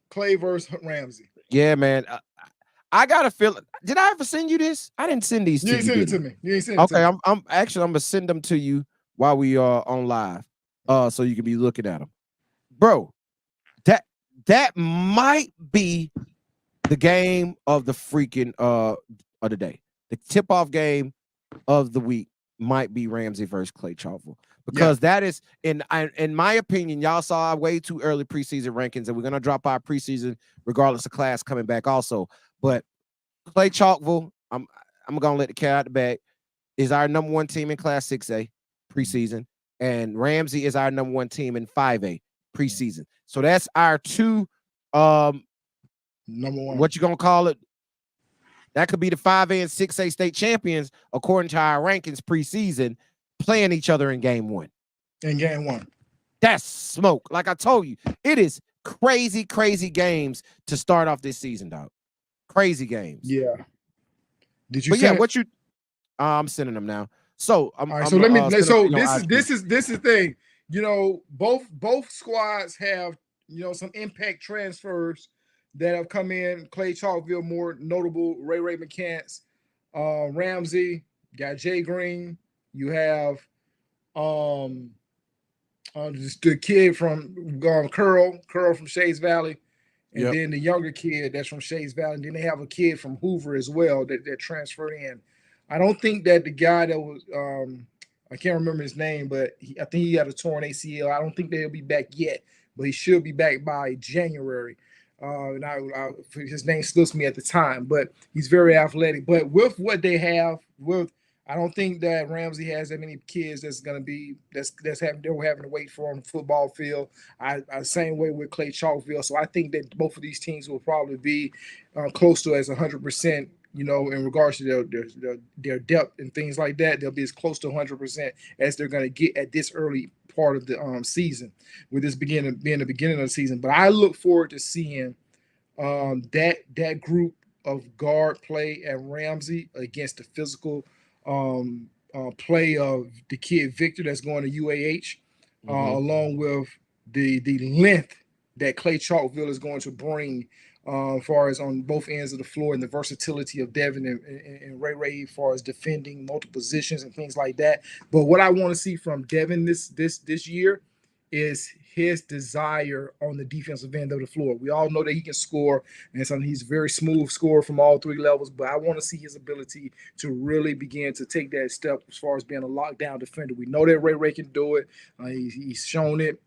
Clay versus Ramsey. Yeah, man. I got a feeling. Did I ever send you this? I didn't send these to you. You didn't send it to me. You didn't send it to me. Okay, I'm gonna send them to you while we are on live, so you can be looking at them, bro. That might be the game of the freaking of the day. The tip-off game of the week might be Ramsey versus Clay Chalkville, because that is, in my opinion, y'all saw our way too early preseason rankings, and we're gonna drop our preseason regardless of class coming back also. But Clay Chalkville, I'm gonna let the cat out the bag, is our number one team in Class 6A preseason, and Ramsey is our number one team in 5A preseason. So that's our two number one. What you gonna call it? That could be the 5A and 6A state champions according to our rankings preseason, playing each other in game one. That's smoke. Like I told you, it is crazy games to start off this season, dog. Crazy games. Yeah. Did you? But yeah, what you? I'm sending them now. So all right. So let me. So this is the thing. You know, both squads have some impact transfers that have come in. Clay Chalkville, more notable, Ray McCants, Ramsey, got Jay Green. You have just the kid from Curl from Shays Valley, and then the younger kid that's from Shays Valley. And then they have a kid from Hoover as well that transferred in. I don't think that the guy that was I can't remember his name, but I think he had a torn ACL. I don't think that he'll be back yet, but he should be back by January. And his name slips me at the time, but he's very athletic. But with what they have, I don't think that Ramsey has that many kids they're having to wait for on the football field. Same way with Clay Chalkville. So I think that both of these teams will probably be close to as 100%. In regards to their depth and things like that, they'll be as close to 100% as they're going to get at this early part of the season, with this being the beginning of the season. But I look forward to seeing that group of guard play at Ramsey against the physical play of the kid Victor that's going to UAH, along with the length that Clay Chalkville is going to bring. As far as on both ends of the floor, and the versatility of Devin and Ray, as far as defending multiple positions and things like that. But what I want to see from Devin this year is his desire on the defensive end of the floor. We all know that he can score, and so he's a very smooth scorer from all three levels. But I want to see his ability to really begin to take that step as far as being a lockdown defender. We know that Ray can do it. He's shown it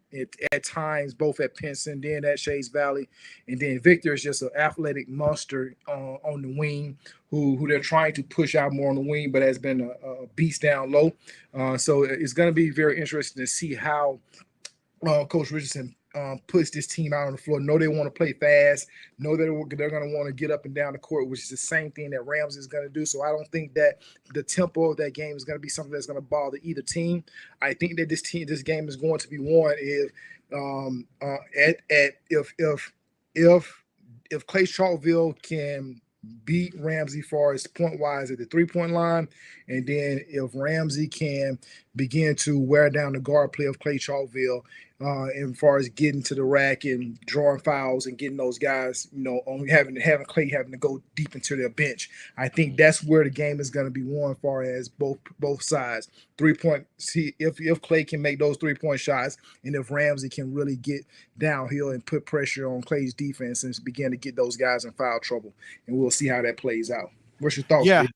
at times, both at Pinson, then at Shays Valley, and then Victor is just an athletic monster on the wing, who they're trying to push out more on the wing, but has been a beast down low. So it's going to be very interesting to see how Coach Richardson puts this team out on the floor. Know they want to play fast. Know that they're going to want to get up and down the court, which is the same thing that Ramsey is going to do. So I don't think that the tempo of that game is going to be something that's going to bother either team. I think that this game is going to be won if Clay Chalkville can beat Ramsey far as point wise at the 3-point line, and then if Ramsey can begin to wear down the guard play of Clay Chalkville, as far as getting to the rack and drawing fouls and getting those guys, only having Clay having to go deep into their bench. I think that's where the game is going to be won, as far as both sides. 3-point. See if Clay can make those 3-point shots, and if Ramsey can really get downhill and put pressure on Clay's defense and begin to get those guys in foul trouble, and we'll see how that plays out. What's your thoughts? Yeah.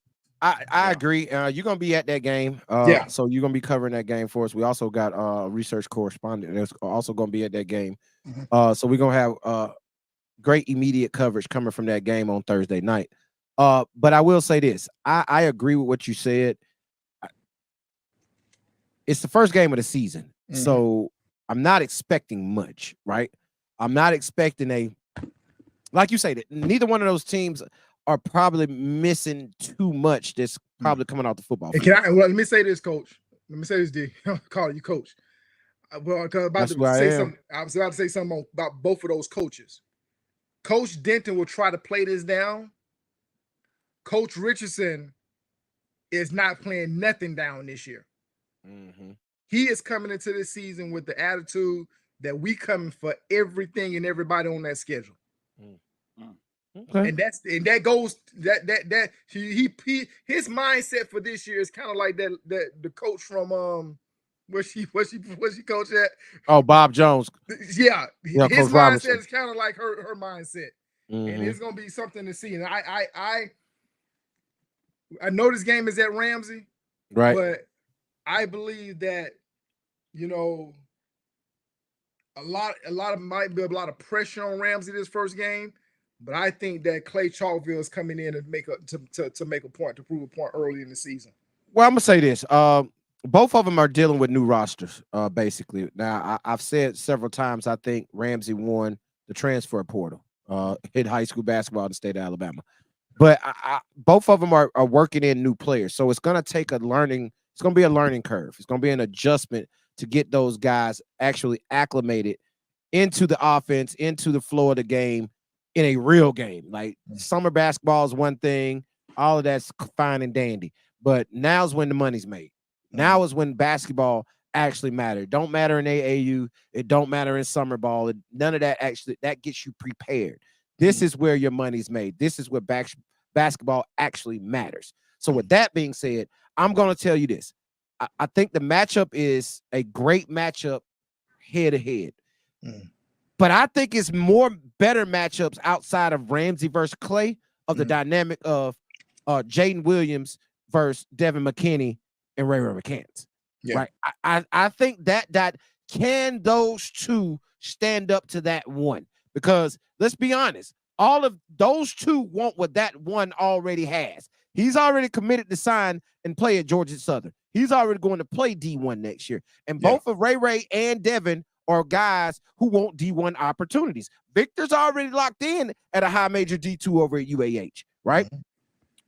I agree. You're going to be at that game. So you're going to be covering that game for us. We also got a research correspondent that's also going to be at that game. So we're going to have great immediate coverage coming from that game on Thursday night. But I will say this. I agree with what you said. It's the first game of the season. So I'm not expecting much, right? I'm not expecting like you say, that neither one of those teams are probably missing too much that's probably coming out the football field. Let me say this, Coach. Let me say this, D. I'm calling you Coach. I was about to say something about both of those coaches. Coach Denton will try to play this down. Coach Richardson is not playing nothing down this year. He is coming into this season with the attitude that we coming for everything and everybody on that schedule. Okay. And that goes his mindset for this year is kind of like that the coach from where's she coach at? Oh, Bob Jones. Yeah, his Coach mindset Robinson. is kind of like her mindset, and it's gonna be something to see. And I know this game is at Ramsey, right? But I believe that a lot of might be a lot of pressure on Ramsey this first game. But I think that Clay Chalkville is coming in and to make a point, to prove a point early in the season. Well, I'm gonna say this. Both of them are dealing with new rosters, basically. Now, I've said several times I think Ramsey won the transfer portal in high school basketball in the state of Alabama. But both of them are working in new players. So it's gonna take it's gonna be a learning curve. It's gonna be an adjustment to get those guys actually acclimated into the offense, into the flow of the game. In a real game, like summer basketball is one thing, all of that's fine and dandy, but now's when the money's made. Now is when basketball actually matters. It don't matter in AAU, it don't matter in summer ball. None of that that gets you prepared. This is where your money's made. This is where basketball actually matters. So with that being said, I'm going to tell you this. I think the matchup is a great matchup head to head. But I think it's better matchups outside of Ramsey versus Clay, of the dynamic of Jaden Williams versus Devin McKinney and Ray McCants. Yeah. Right. I think that can those two stand up to that one? Because let's be honest, all of those two want what that one already has. He's already committed to sign and play at Georgia Southern. He's already going to play D1 next year. And both of Ray and Devin are guys who want D1 opportunities. Victor's already locked in at a high major D2 over at UAH, right? Mm-hmm.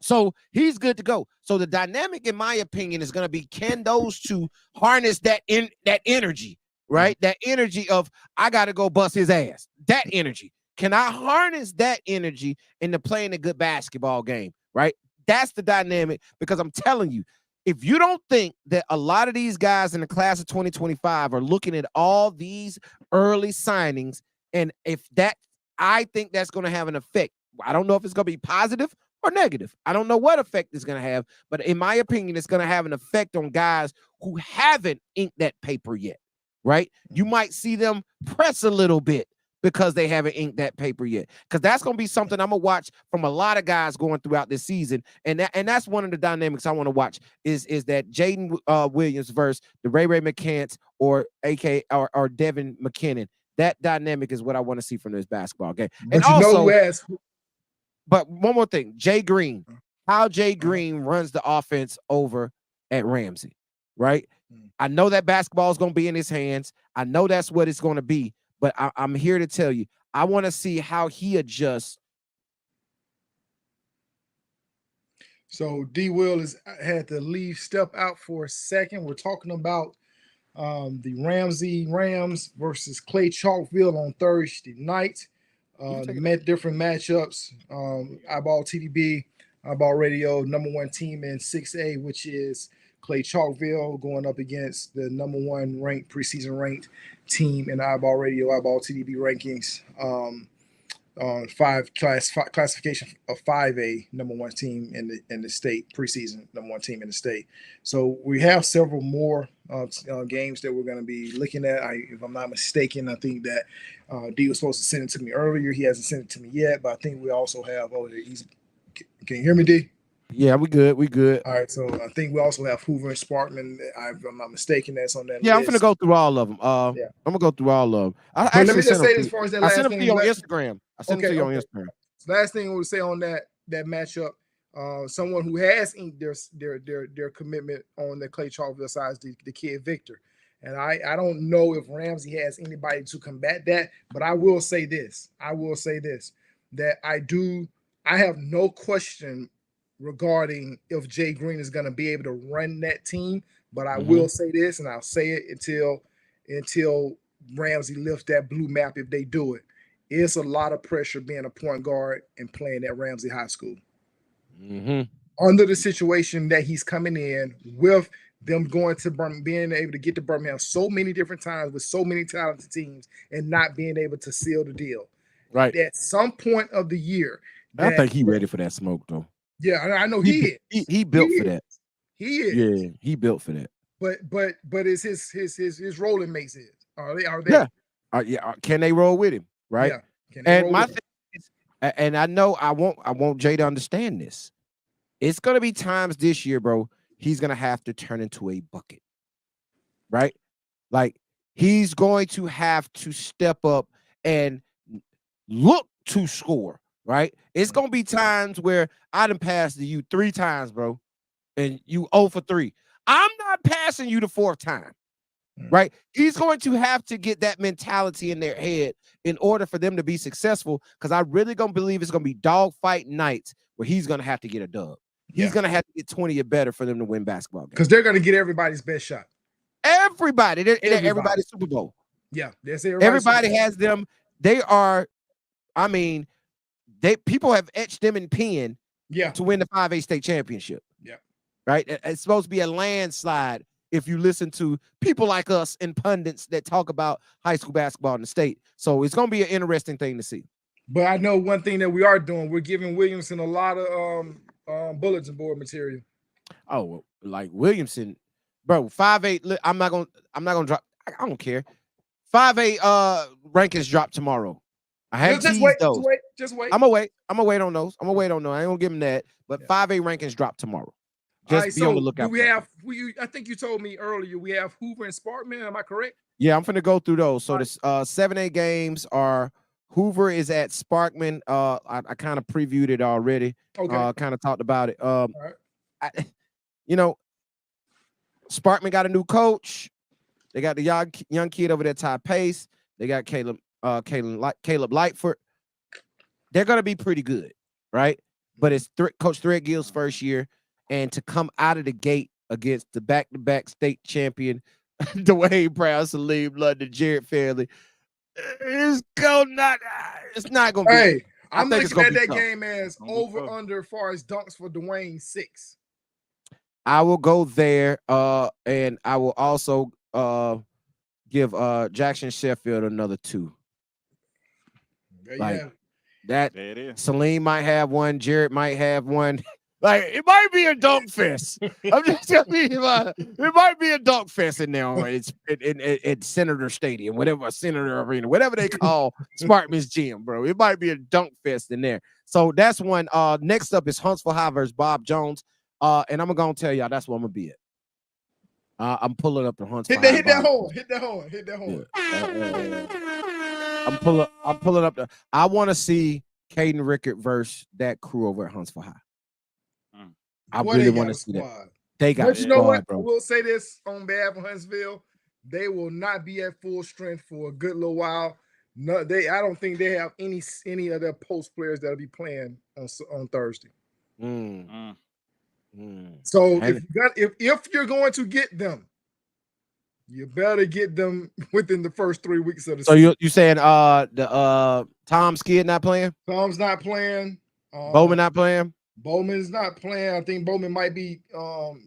So he's good to go. So the dynamic, in my opinion, is going to be, can those two harness that energy, right? That energy of, I got to go bust his ass. That energy. Can I harness that energy into playing a good basketball game, right? That's the dynamic, because I'm telling you, if you don't think that a lot of these guys in the class of 2025 are looking at all these early signings, and if that, I think that's going to have an effect. I don't know if it's going to be positive or negative. I don't know what effect it's going to have, but in my opinion, it's going to have an effect on guys who haven't inked that paper yet, right? You might see them press a little bit because they haven't inked that paper yet, because that's going to be something I'm going to watch from a lot of guys going throughout this season. And that's one of the dynamics I want to watch is that Jaden Williams versus the Ray McCants or Devin McKinnon. That dynamic is what I want to see from this basketball game. But and you also, know who has... But one more thing, Jay Green, how Jay Green runs the offense over at Ramsey, right? I know that basketball is going to be in his hands. I know that's what it's going to be, but I'm here to tell you, I want to see how he adjusts. So D. Will had to step out for a second. We're talking about the Ramsey Rams versus Clay Chalkville on Thursday night. Different matchups. iBall TVB, iBall Radio, #1 team in 6A, which is Clay Chalkville, going up against the #1 ranked preseason ranked team in iBall Radio, iBall TVB rankings. Classification of 5A, #1 team in the state, preseason #1 team in the state. So we have several more games that we're going to be looking at. If I'm not mistaken, I think that D was supposed to send it to me earlier. He hasn't sent it to me yet, but I think we also have. Can you hear me, D? Yeah, we good. We good. All right, so I think we also have Hoover and Sparkman. If I'm not mistaken, that's on that. Yeah, list. I'm gonna go through all of them. I'm gonna go through all of them. Let me just say this for us. I sent them to you on Instagram. I sent them to you on Instagram. Last thing we'll say on that matchup, someone who has inked their commitment on the Clay Chalkville side is the kid Victor. And I don't know if Ramsey has anybody to combat that, but I will say this. That I have no question regarding if Jay Green is going to be able to run that team, but I will say this, and I'll say it until Ramsey lifts that blue map. If they do it, it's a lot of pressure being a point guard and playing at Ramsey High School. Under the situation that he's coming in with, them going to Birmingham, being able to get to Birmingham so many different times with so many talented teams and not being able to seal the deal. Right. At some point of the year. I think he's ready for that smoke, though. Yeah, I know he is. He built for that. He is. Yeah, he built for that. But is his rolling mates is? Are they? Yeah. Can they roll with him? Right. Yeah. And my thing is, and I know I want Jay to understand this. It's gonna be times this year, bro. He's gonna have to turn into a bucket. Right? Like, he's going to have to step up and look to score. Right? It's gonna be times where I done passed to you 3 times, bro, and you 0 for 3. I'm not passing you the 4th time. Right? He's going to have to get that mentality in their head in order for them to be successful, because I really gonna believe it's gonna be dogfight nights where he's gonna have to get a dub. He's gonna have to get 20 or better for them to win basketball games. Because they're gonna get everybody's best shot. Everybody's Super Bowl. Yeah, everybody has them. They are, I mean, people have etched them in pen to win the 5A state championship. Yeah. Right? It's supposed to be a landslide if you listen to people like us and pundits that talk about high school basketball in the state. So it's going to be an interesting thing to see. But I know one thing that we are doing, we're giving Williamson a lot of bulletin board material. Oh, like Williamson, bro, 5A, I'm not gonna drop, I don't care. 5A rankings drop tomorrow. I have just wait. I'm gonna wait on those. I ain't gonna give them that. But 5A rankings drop tomorrow. Just right, be on the so lookout. do we for it. have? I think you told me earlier we have Hoover and Sparkman. Am I correct? Yeah, I'm finna go through those. So All this 7A games are Hoover is at Sparkman. I kind of previewed it already. Okay. Kind of talked about it. All right. You know, Sparkman got a new coach. They got the young kid over there, Ty Pace. They got Caleb Lightfoot. They're gonna be pretty good, right? But it's Coach Threadgill's first year, and to come out of the gate against the back-to-back state champion, Dwayne Brown, Salim London, Jared Fairley, it's not gonna be. Hey, I I'm think it's looking gonna at be that tough. game as Gonna be over tough. under as far as dunks for Dwayne 6. I will go there, and I will also give Jackson Sheffield another 2. There you Like have it. that. There it is. Salim might have one. Jared might have one. Like it might be a dunk fest. I'm just telling you, it might be a dunk fest in there. It's at Senator Stadium, whatever, Senator Arena, whatever they call Sparkman's gym, bro. It might be a dunk fest in there. So that's one. Next up is Huntsville High versus Bob Jones. And I'm gonna tell y'all that's what I'm gonna be at. I'm pulling up the Huntsville. Hit that horn. Hit that horn. Hit that horn. I'm pulling up the. I want to see Caden Rickard versus that crew over at Huntsville High. I Boy, really they got want a to see that. squad. They got But a you know squad, what? I bro. will say this on behalf of Huntsville. They will not be at full strength for a good little while. No, I don't think they have any of their post players that'll be playing on Thursday. So if you're going to get them, you better get them within the first 3 weeks of the So season. you saying the Tom's kid not playing? Tom's not playing. Bowman not playing? Bowman's not playing. I think Bowman might be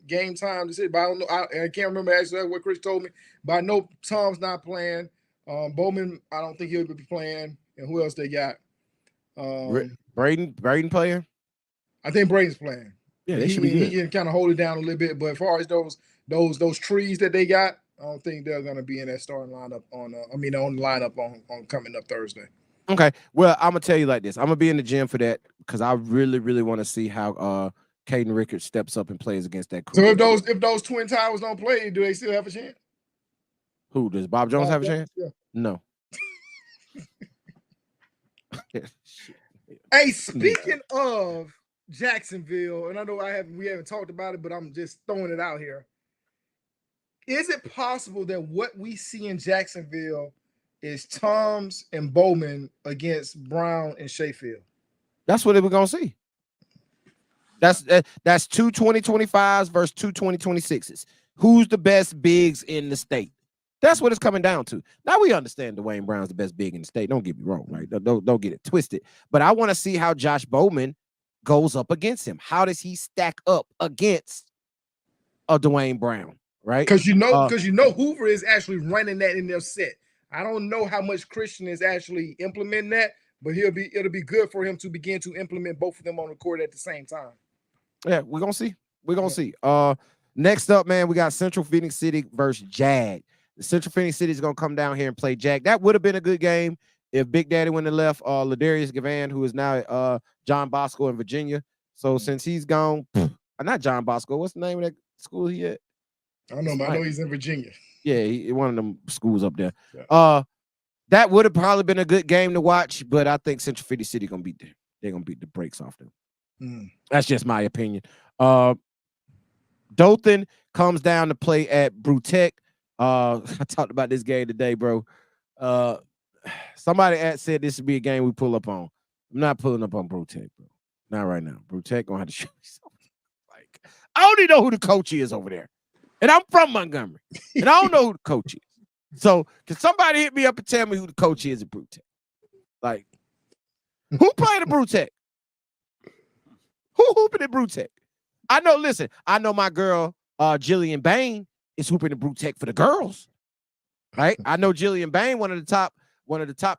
game time to sit, but I don't know. I can't remember actually what Chris told me, but I know Tom's not playing. Bowman, I don't think he'll be playing. And who else they got? Braden playing? I think Braden's playing. Yeah, they should be good. He can kind of hold it down a little bit, but as far as those trees that they got, I don't think they're going to be in that starting lineup on the lineup on coming up Thursday. Okay. Well, I'm gonna tell you like this. I'm gonna be in the gym for that because I really, really want to see how Caden Rickard steps up and plays against that crew. So if those Twin Towers don't play, do they still have a chance? Who does Bob Jones have a chance? Yeah. No. Hey, speaking of Jacksonville, and I know we haven't talked about it, but I'm just throwing it out here. Is it possible that what we see in Jacksonville is Toms and Bowman against Brown and Sheffield? That's what we're gonna see. That's 2 2025s versus 2 2026s. Who's the best bigs in the state? That's what it's coming down to. Now we understand Dwayne Brown's the best big in the state. Don't get me wrong, right? Don't get it twisted. But I want to see how Josh Bowman goes up against him. How does he stack up against a Dwayne Brown, right? Because you know Hoover is actually running that in their set. I don't know how much Christian is actually implementing that, but it'll be good for him to begin to implement both of them on the court at the same time. Yeah, we're gonna see. We're gonna see. Next up, man, we got Central Phoenix City versus Jag. The Central Phoenix City is gonna come down here and play Jag. That would have been a good game if Big Daddy wouldn't have left Ladarius Gavan, who is now at John Bosco in Virginia. So since he's gone, not John Bosco, what's the name of that school he at? I don't know, but I know he's in Virginia. Yeah, he one of them schools up there. Yeah. That would have probably been a good game to watch, but I think Central Phoenix City gonna beat them. They're gonna beat the brakes off them. That's just my opinion. Dothan comes down to play at Brutech. I talked about this game today, bro. Somebody said this would be a game we pull up on. I'm not pulling up on Brutech, bro. Not right now. Brutech gonna have to show me something. Like, I don't even know who the coach is over there. And I'm from Montgomery. And I don't know who the coach is. So can somebody hit me up and tell me who the coach is at Brutech? Like, who played at Brutech? Who hooping at Brutech? I know my girl Jillian Bain is hooping at Brutech for the girls. Right? I know Jillian Bain, one of the top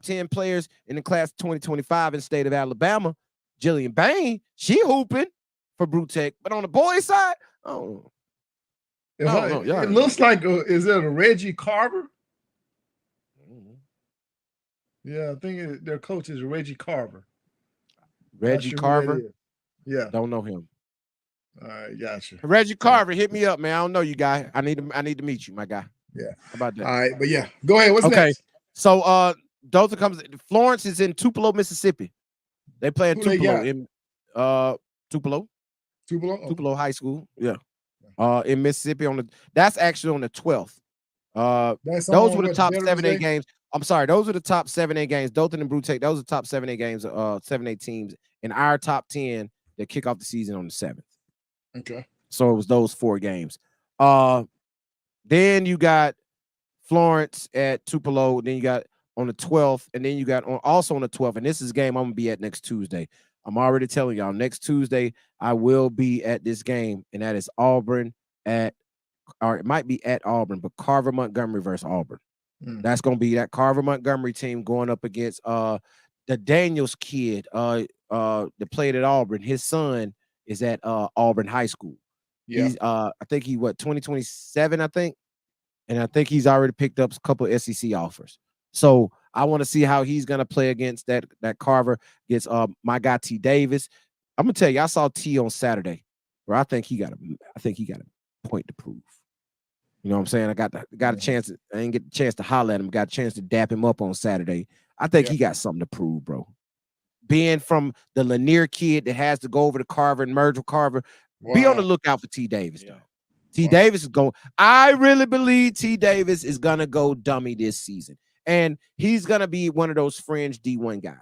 10 players in the class of 2025 in the state of Alabama. Jillian Bain, she hooping for Brutech. But on the boys' side, I don't know. It looks like is it a Reggie Carver? Yeah, I think their coach is Reggie Carver. Reggie Carver? Yeah. Don't know him. All right, gotcha. Reggie Carver, hit me up, man. I don't know you, guy. I need to meet you, my guy. Yeah. How about that? All right, but yeah, go ahead. What's Okay. next? So Dothan comes. Florence is in Tupelo, Mississippi. They play at Who they Tupelo got? in Tupelo Tupelo. Okay. Tupelo High School. Yeah. In Mississippi that's actually on the 12th. That's Those on were the what, top Veterans 7-8 Day? games. I'm sorry, those are the top 7-8 games. Dothan and Brute, those are the top 7-8 games, 7-8 teams in our top 10 that kick off the season on the 7th. Okay. So it was those 4 games. Then you got Florence at Tupelo. Then you got on the 12th, and then you got also on the 12th. And this is a game I'm gonna be at next Tuesday. I'm already telling y'all, next Tuesday I will be at this game, and that is Auburn or it might be at Auburn, but Carver Montgomery versus Auburn. That's gonna be that Carver Montgomery team going up against the Daniels kid that played at Auburn. His son is at Auburn High School. Yeah. He's I think 2027, I think. And I think he's already picked up a couple of SEC offers. So I want to see how he's gonna play against that Carver, against my guy T Davis. I'm gonna tell you, I saw T on Saturday, where I think he got a point to prove. You know what I'm saying? I got a chance. I didn't get the chance to holler at him. Got a chance to dap him up on Saturday. I think he got something to prove, bro. Being from the Lanier kid that has to go over to Carver and merge with Carver, be on the lookout for T Davis, though. T Davis is going. I really believe T Davis is gonna go dummy this season, and he's gonna be one of those fringe D1 guys.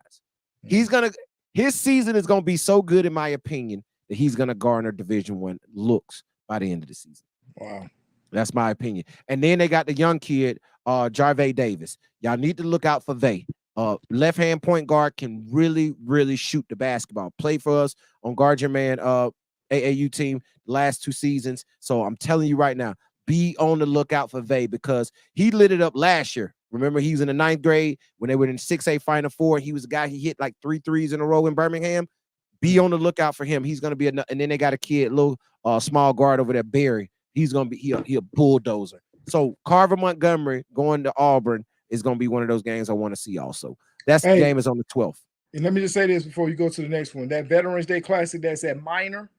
His season is gonna be so good, in my opinion, that he's gonna garner Division I looks by the end of the season. Wow. That's my opinion. And then they got the young kid, Jarvay Davis. Y'all need to look out for Vay. Left-hand point guard can really, really shoot the basketball. Played for us on Guard Your Man AAU team last 2 seasons. So I'm telling you right now, be on the lookout for Vay because he lit it up last year. Remember, he was in the 9th grade when they were in 6A Final Four. He was the guy, he hit like 3 threes in a row in Birmingham. Be on the lookout for him. He's going to be and then they got a kid, little small guard over there, Barry. He's going to be he a bulldozer. So Carver Montgomery going to Auburn is going to be one of those games I want to see also. The game is on the 12th. And let me just say this before you go to the next one. That Veterans Day Classic that's at Minor,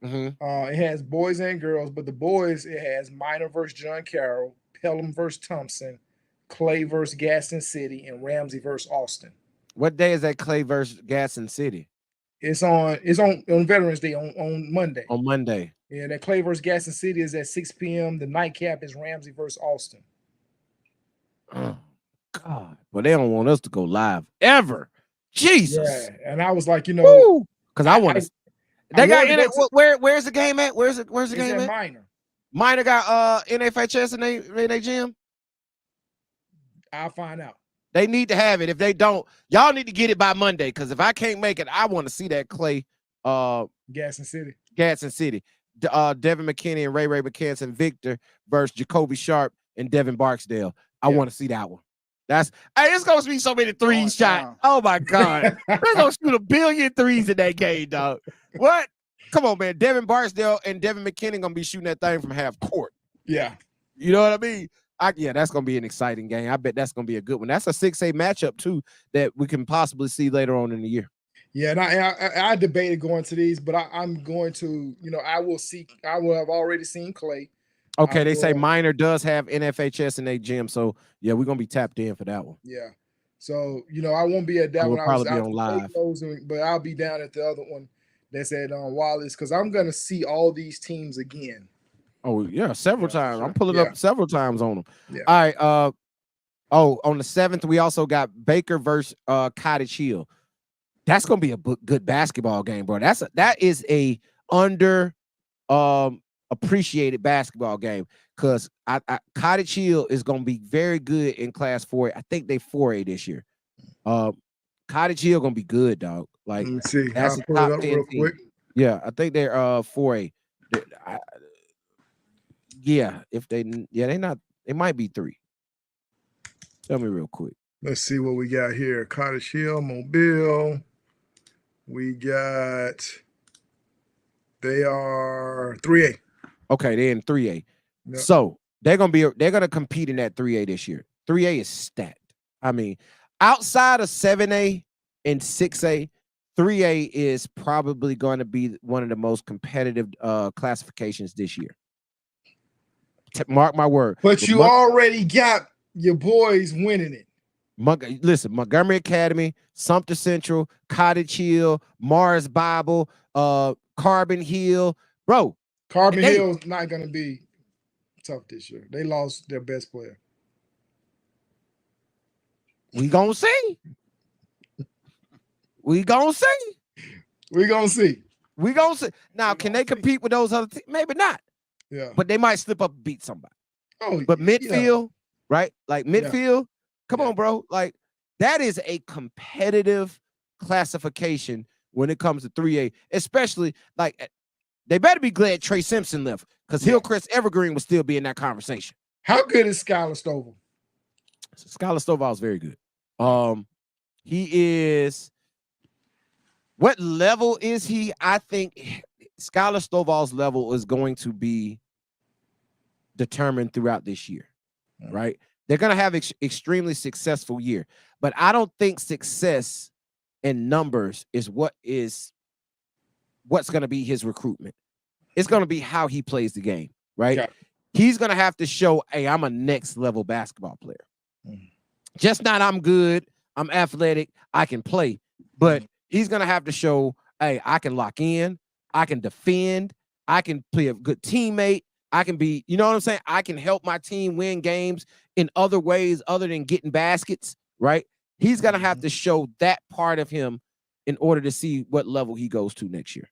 it has boys and girls, but the boys, it has Minor versus John Carroll, Pelham versus Thompson, Clay versus Gaston City, and Ramsey versus Austin. What day is that Clay versus Gaston City? It's on Veterans Day on Monday. On Monday. Yeah, that Clay versus Gaston City is at 6 p.m. The nightcap is Ramsey versus Austin. Oh God. Well, they don't want us to go live ever. Jesus. Yeah, and I was like, because I want to. They got in it. Where's the game at? Where's the game at? Minor. Minor got NFHS in their gym. I'll find out. They need to have it. If they don't, y'all need to get it by Monday. Because if I can't make it, I want to see that Clay. Gaston City. Devin McKinney and Ray McKenzie Victor versus Jacoby Sharp and Devin Barksdale. I want to see that one. It's gonna be so many threes shot. Oh my God. They're gonna shoot a billion threes in that game, dog. What? Come on, man. Devin Barksdale and Devin McKinney gonna be shooting that thing from half court. Yeah. You know what I mean? That's gonna be an exciting game. I bet that's gonna be a good one. That's a 6A matchup too that we can possibly see later on in the year. Yeah, and I debated going to these, but I'm going to, I will have already seen Clay. Okay, they say Minor does have NFHS in their gym, so yeah, we're gonna be tapped in for that one. Yeah, so I won't be at that one. We'll probably be on live, but I'll be down at the other one that's at Wallace because I'm gonna see all these teams again. Oh yeah, several times. Sure. I'm pulling up several times on them. Yeah. All right. On the 7th, we also got Baker versus Cottage Hill. That's gonna be a good basketball game, bro. That is a under appreciated basketball game because Cottage Hill is gonna be very good in Class 4A. I think they 4A this year. Cottage Hill gonna be good, dog. Like, let me see. That's a top 10 team. Quick. Yeah, I think they're 4A. They might be 3. Tell me real quick. Let's see what we got here. Cottage Hill, Mobile. We got, they are 3A. Okay, they're in 3A. Yep. So they're gonna compete in that 3A this year. 3A is stacked. I mean, outside of 7A and 6A, 3A is probably going to be one of the most competitive classifications this year. Mark my word. But you already got your boys winning it. Listen, Montgomery Academy, Sumter Central, Cottage Hill, Mars Bible, Carbon Hill, bro. Carbon Hill's not going to be tough this year. They lost their best player. We gonna see. We gonna see. We gonna see. We gonna see. Now, can they compete with those other teams? Maybe not. Yeah. But they might slip up and beat somebody. Oh, but midfield, right? Like midfield, come Yeah. on, bro. Like that is a competitive classification when it comes to 3A, especially like they better be glad Trey Simpson left because Hillcrest Evergreen would still be in that conversation. How good is Skylar Stovall? Skylar Stovall is very good. He is. What level is he? I think Skylar Stovall's level is going to be determined throughout this year, right? They're going to have extremely successful year, but I don't think success in numbers is what's going to be his recruitment. It's going to be how he plays the game, right? Yeah. He's going to have to show, hey, I'm a next level basketball player. Just not I'm good, I'm athletic, I can play, but he's going to have to show, hey, I can lock in, I can defend, I can play a good teammate, I can be, you know what I'm saying? I can help my team win games in other ways other than getting baskets, right? He's going to have to show that part of him in order to see what level he goes to next year.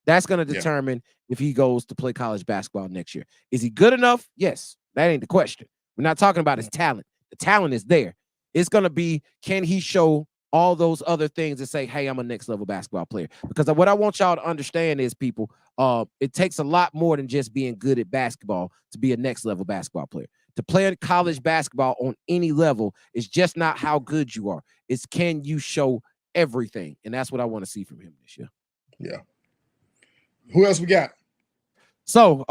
That's going to determine if he goes to play college basketball next year. Is he good enough? Yes. That ain't the question. We're not talking about his talent. The talent is there. It's going to be, can he show all those other things and say, hey, I'm a next level basketball player? Because what I want y'all to understand is, people, it takes a lot more than just being good at basketball to be a next level basketball player. To play college basketball on any level is just not how good you are. It's can you show everything? And that's what I want to see from him this year. Yeah. Who else we got? So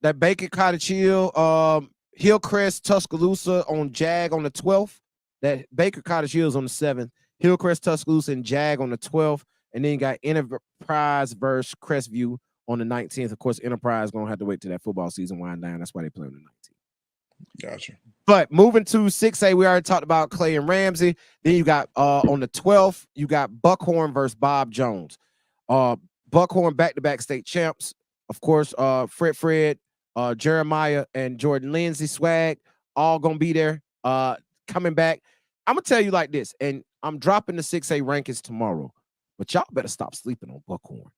that Bacon Cottage Hill, Hillcrest Tuscaloosa on JAG on the 12th. That Baker Cottage Hill is on the 7th. Hillcrest Tuscaloosa and JAG on the 12th. And then you got Enterprise versus Crestview on the 19th. Of course, Enterprise going to have to wait till that football season wind down. That's why they play on the 19th. Gotcha. But moving to 6A, we already talked about Clay and Ramsey. Then you got on the 12th, you got Buckhorn versus Bob Jones. Buckhorn back-to-back state champs. Of course, Fred, Jeremiah, and Jordan Lindsay swag all gonna be there. Coming back. I'm gonna tell you like this, and I'm dropping the 6A rankings tomorrow, but y'all better stop sleeping on Buckhorn.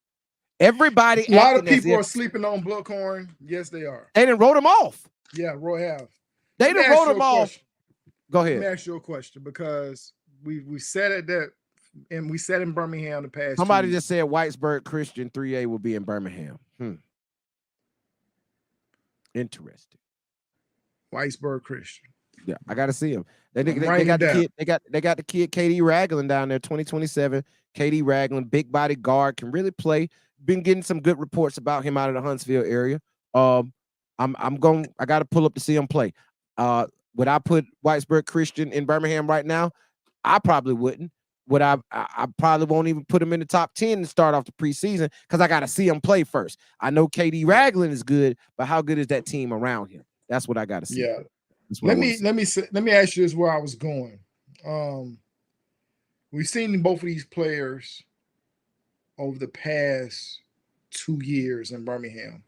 Everybody, a lot of people are sleeping on Buckhorn. Yes, they are. They didn't wrote them off. Yeah, Roy have. They didn't wrote them off. Go ahead. Let me ask you a question, because we said it that, and we said in Birmingham the past. Somebody just said Whitesburg Christian 3A will be in Birmingham. Interesting. Whitesburg Christian. Yeah, I gotta see him. They got the kid. They got the kid KD Ragland down there, 2027. KD Ragland, big body guard, can really play. Been getting some good reports about him out of the Huntsville area. I got to pull up to see him play. Would I put Whitesburg Christian in Birmingham right now? I probably wouldn't. Would I probably won't even put him in the top 10 to start off the preseason, because I got to see him play first. I know KD Ragland is good, but how good is that team around him? That's what I got to see. Yeah. Let me ask you this, where I was going. We've seen both of these players over the past 2 years in Birmingham.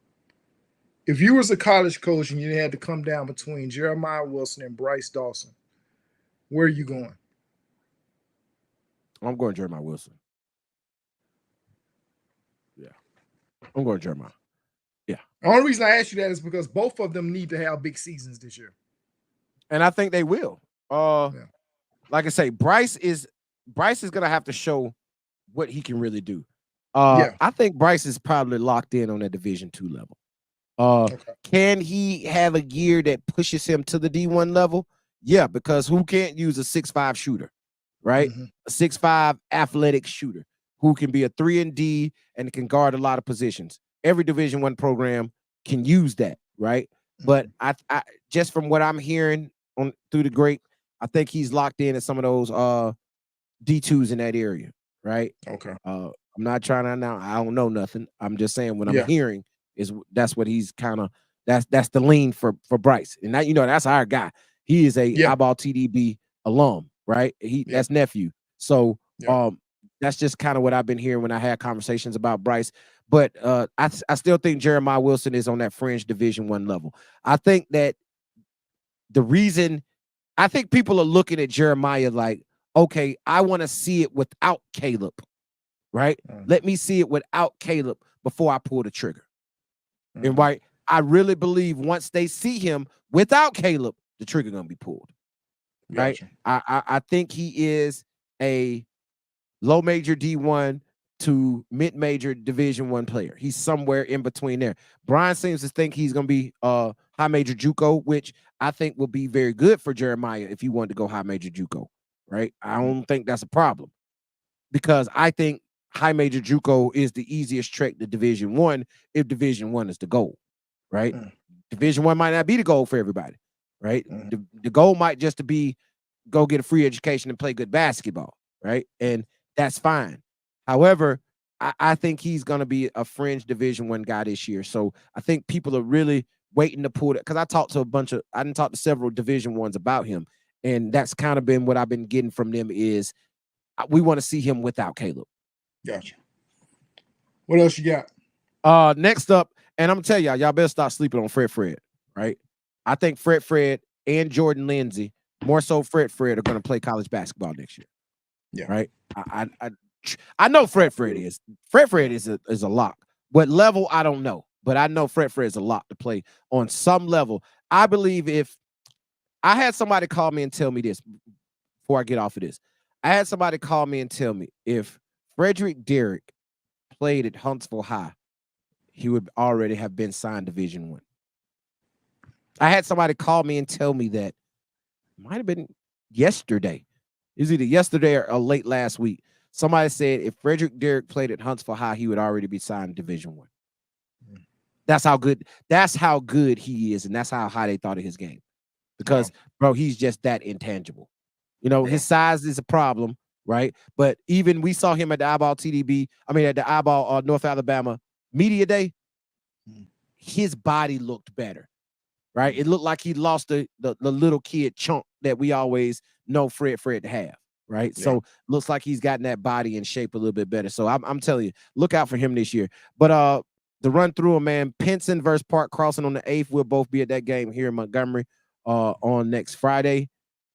If you was a college coach and you had to come down between Jeremiah Wilson and Bryce Dawson, where are you going? I'm going Jeremiah Wilson. Yeah. I'm going Jeremiah. Yeah. The only reason I asked you that is because both of them need to have big seasons this year. And I think they will. Like I say, Bryce is gonna have to show what he can really do. I think Bryce is probably locked in on that Division II level. Can he have a year that pushes him to the D1 level? Yeah, because who can't use a 6'5" shooter, right? A 6'5" athletic shooter who can be a 3-and-D and can guard a lot of positions. Every Division I program can use that, right? But I just from what I'm hearing through the grape, I think he's locked in at some of those D2s in that area, right? Okay. I'm not trying to now. I don't know nothing. I'm just saying what I'm Yeah. hearing is that's what he's kind of that's the lean for Bryce, and that that's our guy. He is a Yeah. iBall TDB alum, right? That's nephew. So that's just kind of what I've been hearing when I had conversations about Bryce. But I still think Jeremiah Wilson is on that fringe Division I level. I think that the reason I think people are looking at Jeremiah like, okay, I want to see it without Caleb, right? Let me see it without Caleb before I pull the trigger. And right, I really believe once they see him without Caleb, the trigger gonna be pulled. Right? Gotcha. I think he is a low major D1 to mid-major Division I player. He's somewhere in between there. Brian seems to think he's gonna be high major JUCO, which I think will be very good for Jeremiah if he wanted to go high major JUCO. Right? I don't think that's a problem because I think high major JUCO is the easiest trek to Division I if Division I is the goal. Right? Division I might not be the goal for everybody. Right? The goal might just to be go get a free education and play good basketball. Right? And that's fine. However, I think he's going to be a fringe Division I guy this year. So I think people are really waiting to pull it because I didn't talk to several Division I's about him. And that's kind of been what I've been getting from them is we want to see him without Caleb. Gotcha. What else you got? Next up, and I'm gonna tell y'all better stop sleeping on Fred, right? I think Fred and Jordan Lindsay, more so Fred are gonna play college basketball next year. Yeah. Right. I know Fred is. Fred is a lock. What level, I don't know. But I know Fred is a lock to play on some level. I believe if I had somebody call me and tell me this before I get off of this. I had somebody call me and tell me if Frederick Derrick played at Huntsville High, he would already have been signed Division I. I had somebody call me and tell me that might have been yesterday. It was either yesterday or late last week. Somebody said if Frederick Derrick played at Huntsville High, he would already be signed Division I. That's how good he is, and that's how high they thought of his game. Because, bro, he's just that intangible. His size is a problem, right? But even we saw him at the iBall TDB, at the iBall North Alabama Media Day, his body looked better, right? It looked like he lost the little kid chunk that we always know Fred to have, right? Yeah. So looks like he's gotten that body in shape a little bit better. So I'm telling you, look out for him this year. But the run through him, man, Pinson versus Park Crossing on the 8th. We'll both be at that game here in Montgomery on next Friday.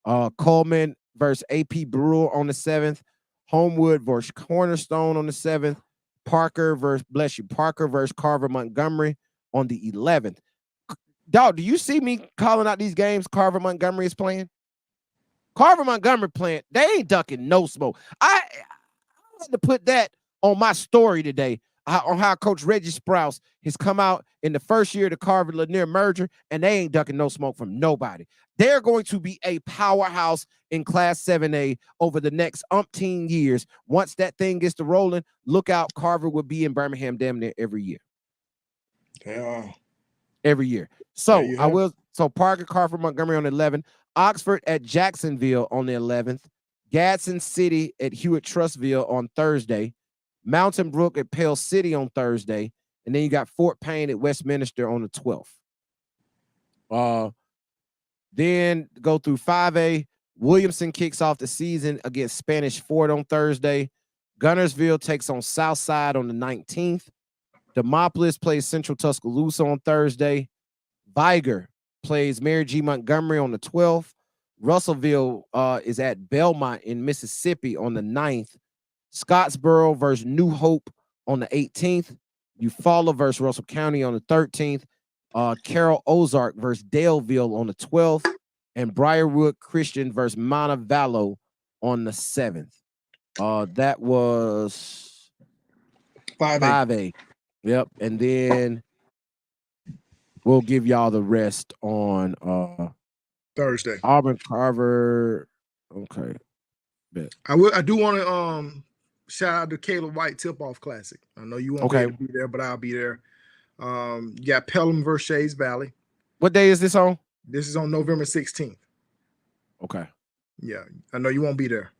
Coleman versus AP Brewer on the 7th. Homewood versus Cornerstone on the 7th. Parker versus Carver Montgomery on the 11th. Dog, do you see me calling out these games Carver Montgomery is playing? Carver Montgomery playing. They ain't ducking no smoke. I had to put that on my story today on how Coach Reggie Sprouse has come out in the first year of the Carver-Lanier merger, and they ain't ducking no smoke from nobody. They're going to be a powerhouse in Class 7A over the next umpteen years. Once that thing gets to rolling, look out, Carver will be in Birmingham damn near every year. Yeah. Every year. So Parker, Carver, Montgomery on the 11th, Oxford at Jacksonville on the 11th, Gadsden City at Hewitt Trustville on Thursday, Mountain Brook at Pale City on Thursday, and then you got Fort Payne at Westminster on the 12th. Then go through 5A. Williamson kicks off the season against Spanish Fort on Thursday. Gunnersville takes on Southside on the 19th. Demopolis plays Central Tuscaloosa on Thursday. Viger plays Mary G. Montgomery on the 12th. Russellville is at Belmont in Mississippi on the 9th. Scottsboro versus New Hope on the 18th. Eufaula versus Russell County on the 13th. Carroll Ozark versus Daleville on the 12th. And Briarwood Christian versus Montevallo on the 7th. That was 5A. Yep. And then we'll give y'all the rest on Thursday. Auburn Carver. Okay. Bet. I do want to shout out to Caleb White Tip-Off Classic. I know you won't be able to be there, but I'll be there. You got Pelham versus Shays Valley. What day is this on? This is on November 16th. Okay. Yeah. I know you won't be there.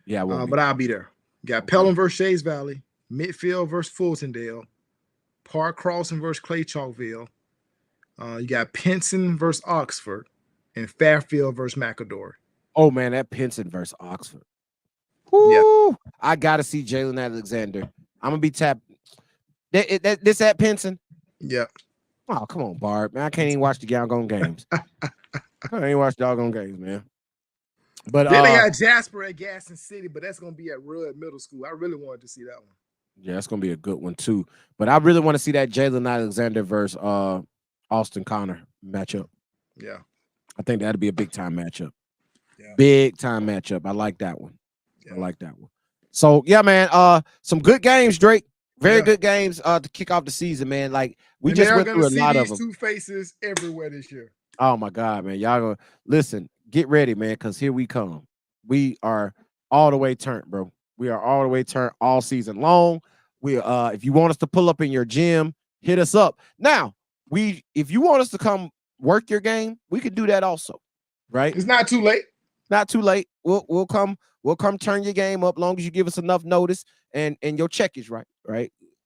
Yeah, I won't but I'll be there. You got Okay. Pelham versus Shays Valley, Midfield versus Fultondale, Park Crossing versus Clay Chalkville. You got Pinson versus Oxford, and Fairfield versus McAdor. Oh man, that Pinson versus Oxford. Yeah. Woo! I gotta see Jalen Alexander. I'm gonna be tapped. This at Pinson. Yeah. Oh, come on, Barb. Man, I can't even watch the doggone games. I can't even watch the doggone games, man. But Then they got Jasper at Gaston City, but that's gonna be at Rudd Middle School. I really wanted to see that one. yeah, that's gonna be a good one too. But I really want to see that Jalen Alexander versus Austin Connor matchup. Yeah. I think that'd be a big time matchup. Yeah. Big time matchup. I like that one. Yeah. I like that one. So yeah, man. Some good games, Drake. Very Yeah. good games to kick off the season, man. Like we And just they're went gonna through a see lot of these them. two faces everywhere this year. Oh my God, man. Y'all gonna listen, get ready, man, because here we come. We are all the way turned, bro. We are all the way turned all season long. We if you want us to pull up in your gym, hit us up. Now, if you want us to come work your game, we could do that also. Right? It's not too late. Not too late. We'll come turn your game up long as you give us enough notice and your check is right.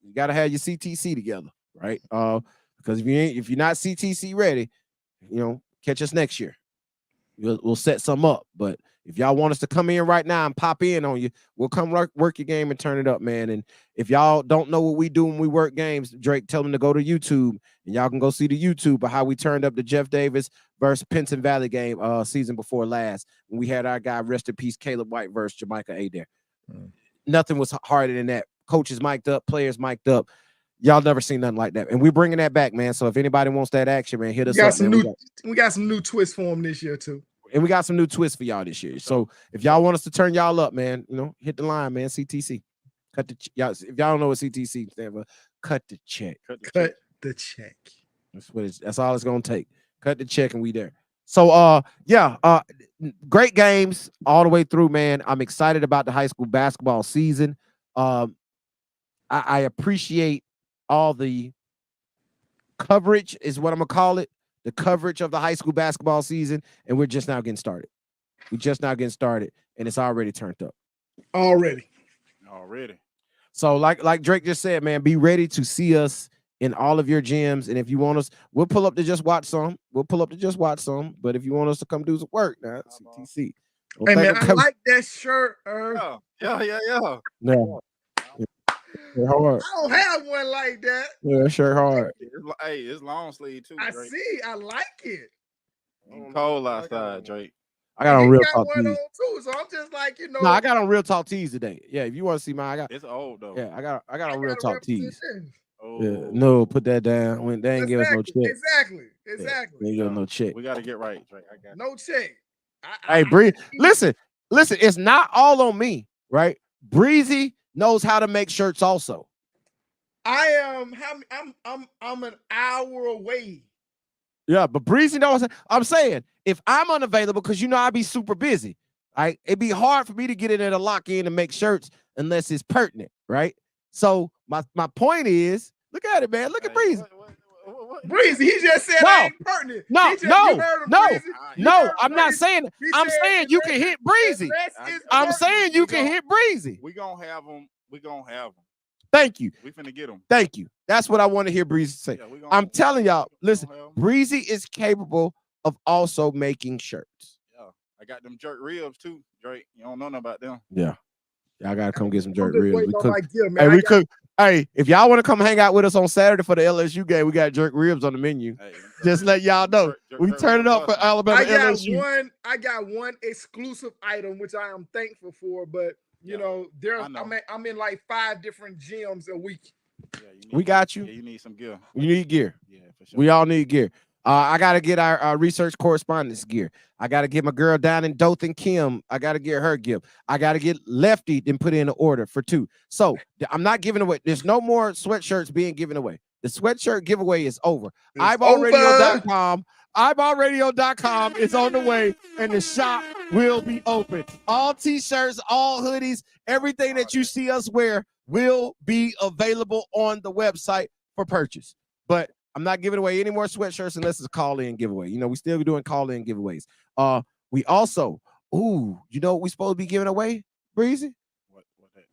You gotta have your CTC together, right? Because if you're not CTC ready, catch us next year. We'll set some up. But if y'all want us to come in right now and pop in on you, we'll come work your game and turn it up, man. And if y'all don't know what we do when we work games, Drake, tell them to go to YouTube and y'all can go see the YouTube of how we turned up the Jeff Davis versus Pinson Valley game season before last when we had our guy, rest in peace, Caleb White versus Jamaica Adair. Nothing was harder than that. Coaches mic'd up, players mic'd up. Y'all never seen nothing like that. And we're bringing that back, man. So if anybody wants that action, man, hit us up. We got some new twists for them this year, too. And we got some new twists for y'all this year. So if y'all want us to turn y'all up, man, hit the line, man. CTC. If y'all don't know what CTC stands for, cut the check. Cut the check. That's all it's gonna take. Cut the check and we there. So great games all the way through, man. I'm excited about the high school basketball season. I appreciate all the coverage, is what I'm gonna call it. The coverage of the high school basketball season, and we're just now getting started. And it's already turned up. Already. So like Drake just said, man, be ready to see us in all of your gyms. And if you want us, we'll pull up to just watch some. But if you want us to come do some work, now CTC. Hey man, I like that shirt. Yeah. No. Hard. I don't have one like that. Yeah, sure hard. It's long sleeve too. I Drake. see. I like it. Cold outside, Drake. I got on Real Talk one tees. On too, so I'm just like, No, I got on Real Talk tees today. Yeah, if you want to see mine, I got. It's old though. Yeah, I got on Real Talk tees. Oh. Yeah, no, put that down. When they ain't give us no check. Exactly. They ain't give us no check. We got to get right, Drake. I got no check. Hey, Bree, listen. It's not all on me, right? Breezy knows how to make shirts also. I'm an hour away. Yeah, but Breezy knows. I'm saying if I'm unavailable, because I'd be super busy. Right? It'd be hard for me to get in there to lock in and make shirts unless it's pertinent, right? So my point is, look at it, man. Look at Breezy. Breezy, he just said I ain't pertinent. No. I'm not saying. I'm saying you can hit Breezy. I'm saying you can hit Breezy. We gonna have them. Thank you. We finna get them. Thank you. That's what I want to hear Breezy say. Yeah, I'm telling y'all, listen, Breezy is capable of also making shirts. Yeah, I got them jerk ribs too, Drake. You don't know nothing about them. Yeah. Y'all gotta come get some jerk ribs. Hey, if y'all want to come hang out with us on Saturday for the LSU game, we got jerk ribs on the menu. Hey, just let y'all know. We turn it up for Alabama LSU. I got one exclusive item, which I am thankful for, but I'm in like 5 different gyms a week. Yeah, we got you. Yeah, you need some gear. You need gear. Yeah, for sure. We all need gear. I got to get our research correspondence gear. I got to get my girl down in Dothan, Kim. I got to get her gift. I got to get Lefty and put in an order for 2. So I'm not giving away. There's no more sweatshirts being given away. The sweatshirt giveaway is over. iBallradio.com. iBallradio.com is on the way, and the shop will be open. All t-shirts, all hoodies, everything that you see us wear will be available on the website for purchase. But I'm not giving away any more sweatshirts unless it's a call-in giveaway. We still be doing call-in giveaways. We also, what we supposed to be giving away, Breezy? What that?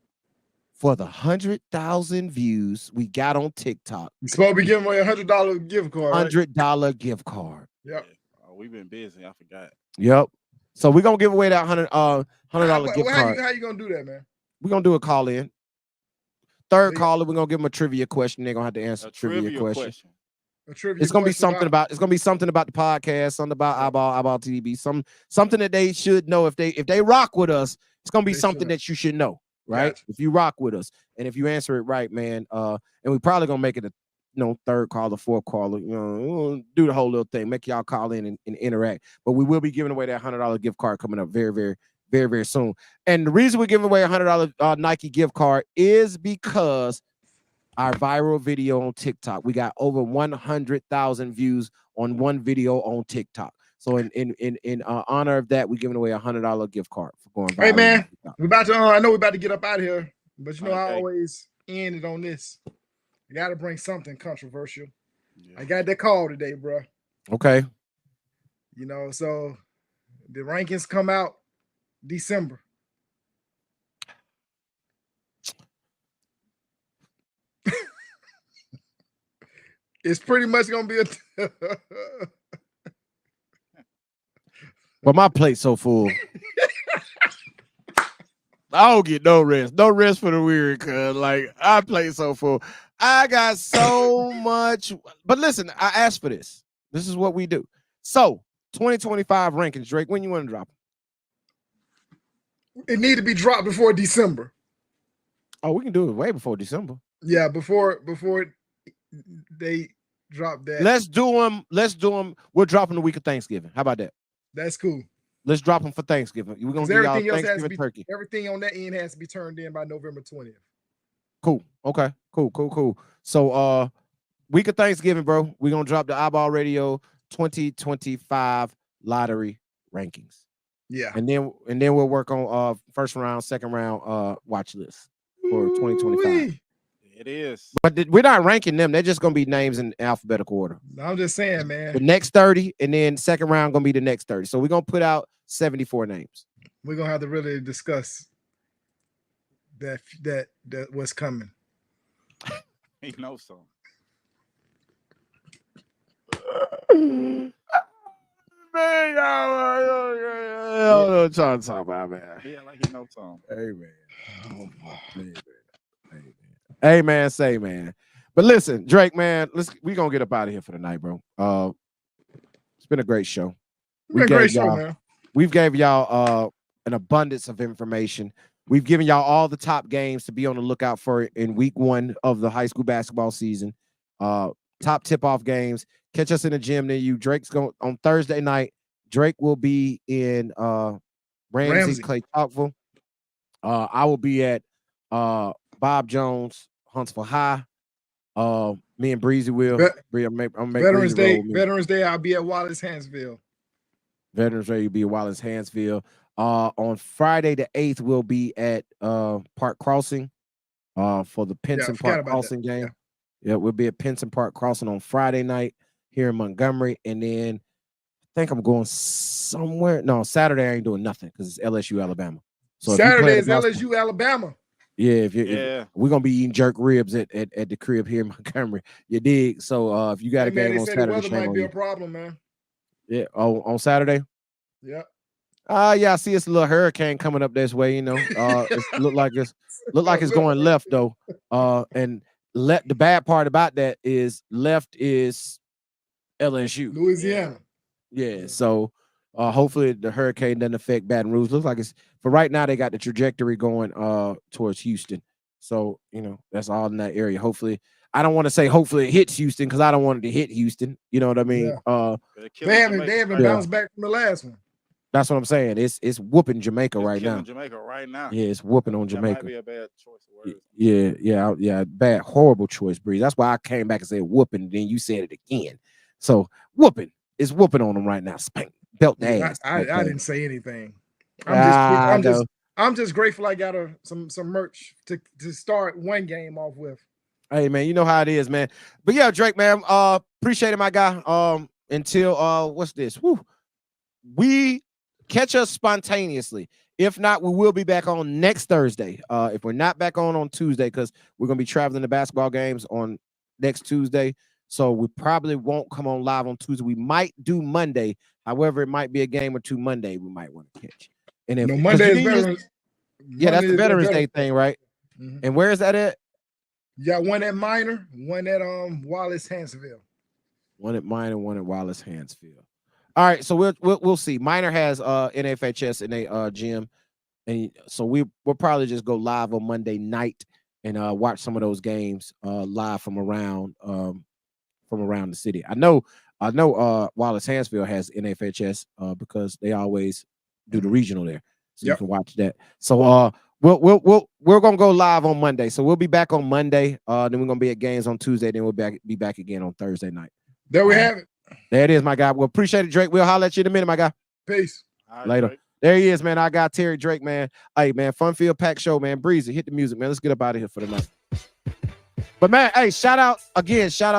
for the 100,000 views we got on TikTok. You're supposed to be giving away a $100 gift card, right? $100 gift card. Yep. Oh, we've been busy. I forgot. Yep. So we're gonna give away that $100 gift card. How you gonna do that, man? We're gonna do a call in. Third Yeah. caller, we're gonna give them a trivia question. They're gonna have to answer A a trivia question. A trivia It's gonna be question something about the podcast, something about iBall TV, something that they should know. If they rock with us, it's gonna be They something should. that you should know, right? Gotcha. If you rock with us, and if you answer it right, man, and we probably gonna make it a third caller, fourth caller, we'll do the whole little thing, make y'all call in and interact. But we will be giving away that $100 gift card coming up very, very, very, very soon. And the reason we're giving away a $100 Nike gift card is because our viral video on TikTok. We got over 100,000 views on one video on TikTok. So in honor of that, we're giving away a $100 gift card for going viral. Hey man, we're about to. I know we're about to get up out of here, but you know I Okay. always end it on this. You got to bring something controversial. Yeah. I got that call today, bro. Okay. You know, so the rankings come out December. It's pretty much gonna be a. But my plate's so full. I don't get no rest. No rest for the weary, cuz like I play so full. I got so much. But listen, I asked for this. This is what we do. So 2025 rankings, Drake. When you want to drop them? It need to be dropped before December. Oh, we can do it way before December. Yeah, before they drop that. Let's do them. We're dropping the week of Thanksgiving. How about that? That's cool. Let's drop them for Thanksgiving. We're gonna 'Cause give y'all everything else has to Thanksgiving be turkey. everything on that end has to be turned in by November 20th. Cool. Okay. Cool. So week of Thanksgiving, bro. We're gonna drop the iBall Radio 2025 lottery rankings. Yeah. And then we'll work on first round, second round watch list for 2025. It is. But we're not ranking them. They're just gonna be names in alphabetical order. I'm just saying, man. The next 30, and then second round gonna be the next 30. So we're gonna put out 74 names. We're gonna have to really discuss that what's coming. He knows so. Man, y'all trying to talk about, man. Yeah, like he knows something. Hey, man. Hey, man, say, man. But listen, Drake, man, we gonna get up out of here for the night, bro. It's been a great show. Been a great show, man. We've gave y'all an abundance of information. We've given y'all all the top games to be on the lookout for in week 1 of the high school basketball season. Top tip-off games. Catch us in the gym near you. Drake's going on Thursday night. Drake will be in Ramsey, Clay Talkville. I will be at Bob Jones, Huntsville High. Me and Breezy will. I'm make Veterans Breezy Day. roll with me. Veterans Day. I'll be at Wallace Hansville. Veterans Day will be at Wallace Hansville. On Friday the 8th, we'll be at Park Crossing for the Pinson Park Crossing game. Yeah, we'll be at Pinson Park Crossing on Friday night here in Montgomery. And then I think I'm going somewhere. No, Saturday I ain't doing nothing because it's LSU, Alabama. So Saturday is LSU, Alabama. Yeah, if we're gonna be eating jerk ribs at the crib here in Montgomery. You dig? So if you got a game on Saturday, the weather might be a problem, man. Yeah, on Saturday. Yeah. Yeah, I see it's a little hurricane coming up this way, you know. It look like it's going left though. And the bad part about that is left is LSU. Louisiana. Yeah. So hopefully the hurricane doesn't affect Baton Rouge. Looks like it's for right now they got the trajectory going towards Houston. So, you know, that's all in that area. Hopefully, I don't want to say hopefully it hits Houston because I don't want it to hit Houston. You know what I mean? Yeah. They haven't bounced back from the last one. That's what I'm saying. It's whooping Jamaica right now. Jamaica right now. Yeah, it's whooping on Jamaica. That might be a bad choice of words. Yeah. Bad, horrible choice, Breeze. That's why I came back and said whooping. Then you said it again. So whooping. It's whooping on them right now. Spank, belt the ass. I didn't say anything. I'm just grateful I got some merch to start one game off with. Hey man, you know how it is, man. But yeah, Drake, man. Appreciate it, my guy. Until what's this? Woo. We catch us spontaneously If not, we will be back on next Thursday. If we're not back on Tuesday, because we're gonna be traveling to basketball games on next Tuesday, so we probably won't come on live on Tuesday. We might do Monday. However, it might be a game or two Monday we might want to catch. And if No, Monday is Veterans. yeah, that's the Veterans Day thing, right? Mm-hmm. And where is that at? You got one at Minor, one at Wallace Hansville. One at Minor, one at Wallace Hansfield. All right, so we'll see. Minor has NFHS in a gym, and so we'll probably just go live on Monday night and watch some of those games live from around the city. I know Wallace Hansfield has NFHS because they always do the regional there, so you can watch that. So we're gonna go live on Monday. So we'll be back on Monday. Then we're gonna be at games on Tuesday. Then we'll be back again on Thursday night. There we have it. There it is, my guy. Well, appreciate it, Drake. We'll holler at you in a minute, my guy. Peace. Right, Later. Drake. There he is, man. I got Terry Drake, man. Hey, man, Fun Field Pack Show, man. Breezy, hit the music, man. Let's get up out of here for the night. But, man, hey, shout out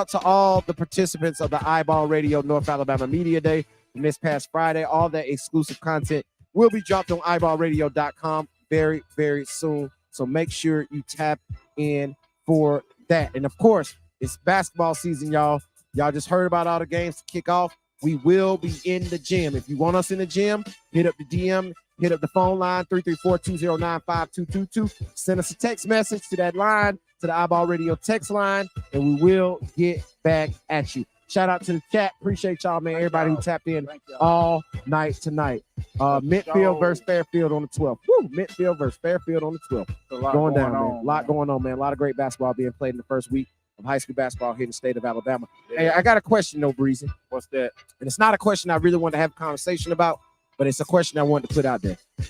to all the participants of the iBall Radio North Alabama Media Day from this past Friday. All that exclusive content will be dropped on iBallradio.com very, very soon. So make sure you tap in for that. And, of course, it's basketball season, y'all. Y'all just heard about all the games to kick off. We will be in the gym. If you want us in the gym, hit up the DM, hit up the phone line, 334-209-5222. Send us a text message to that line, to the iBall Radio text line, and we will get back at you. Shout out to the chat. Appreciate y'all, man. Everybody who tapped in all night tonight. Midfield versus Fairfield on the 12th. Woo! Midfield versus Fairfield on the 12th. Going down, man. A lot going on, man. A lot of great basketball being played in the first week of high school basketball here in the state of Alabama. Yeah. Hey, I got a question, though, Breezy. What's that? And it's not a question I really want to have a conversation about, but it's a question I wanted to put out there. I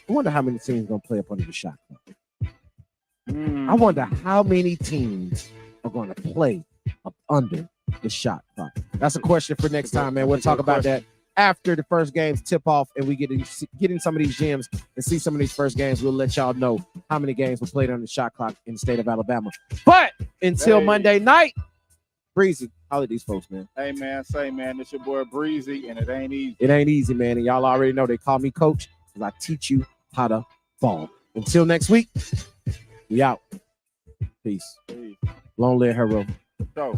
wonder how many teams are going to play up under the shot clock. I wonder how many teams are going to play up under the shot clock. That's a question for next time, man. We'll talk about that after the first games tip off and we get in some of these gyms and see some of these first games. We'll let y'all know how many games were played under the shot clock in the state of Alabama. But until Monday night, Breezy, holler at these folks, man. Hey, man, say, man, it's your boy Breezy, and it ain't easy. It ain't easy, man. And y'all already know they call me coach because I teach you how to ball. Until next week, we out. Peace. Long live Hero. So.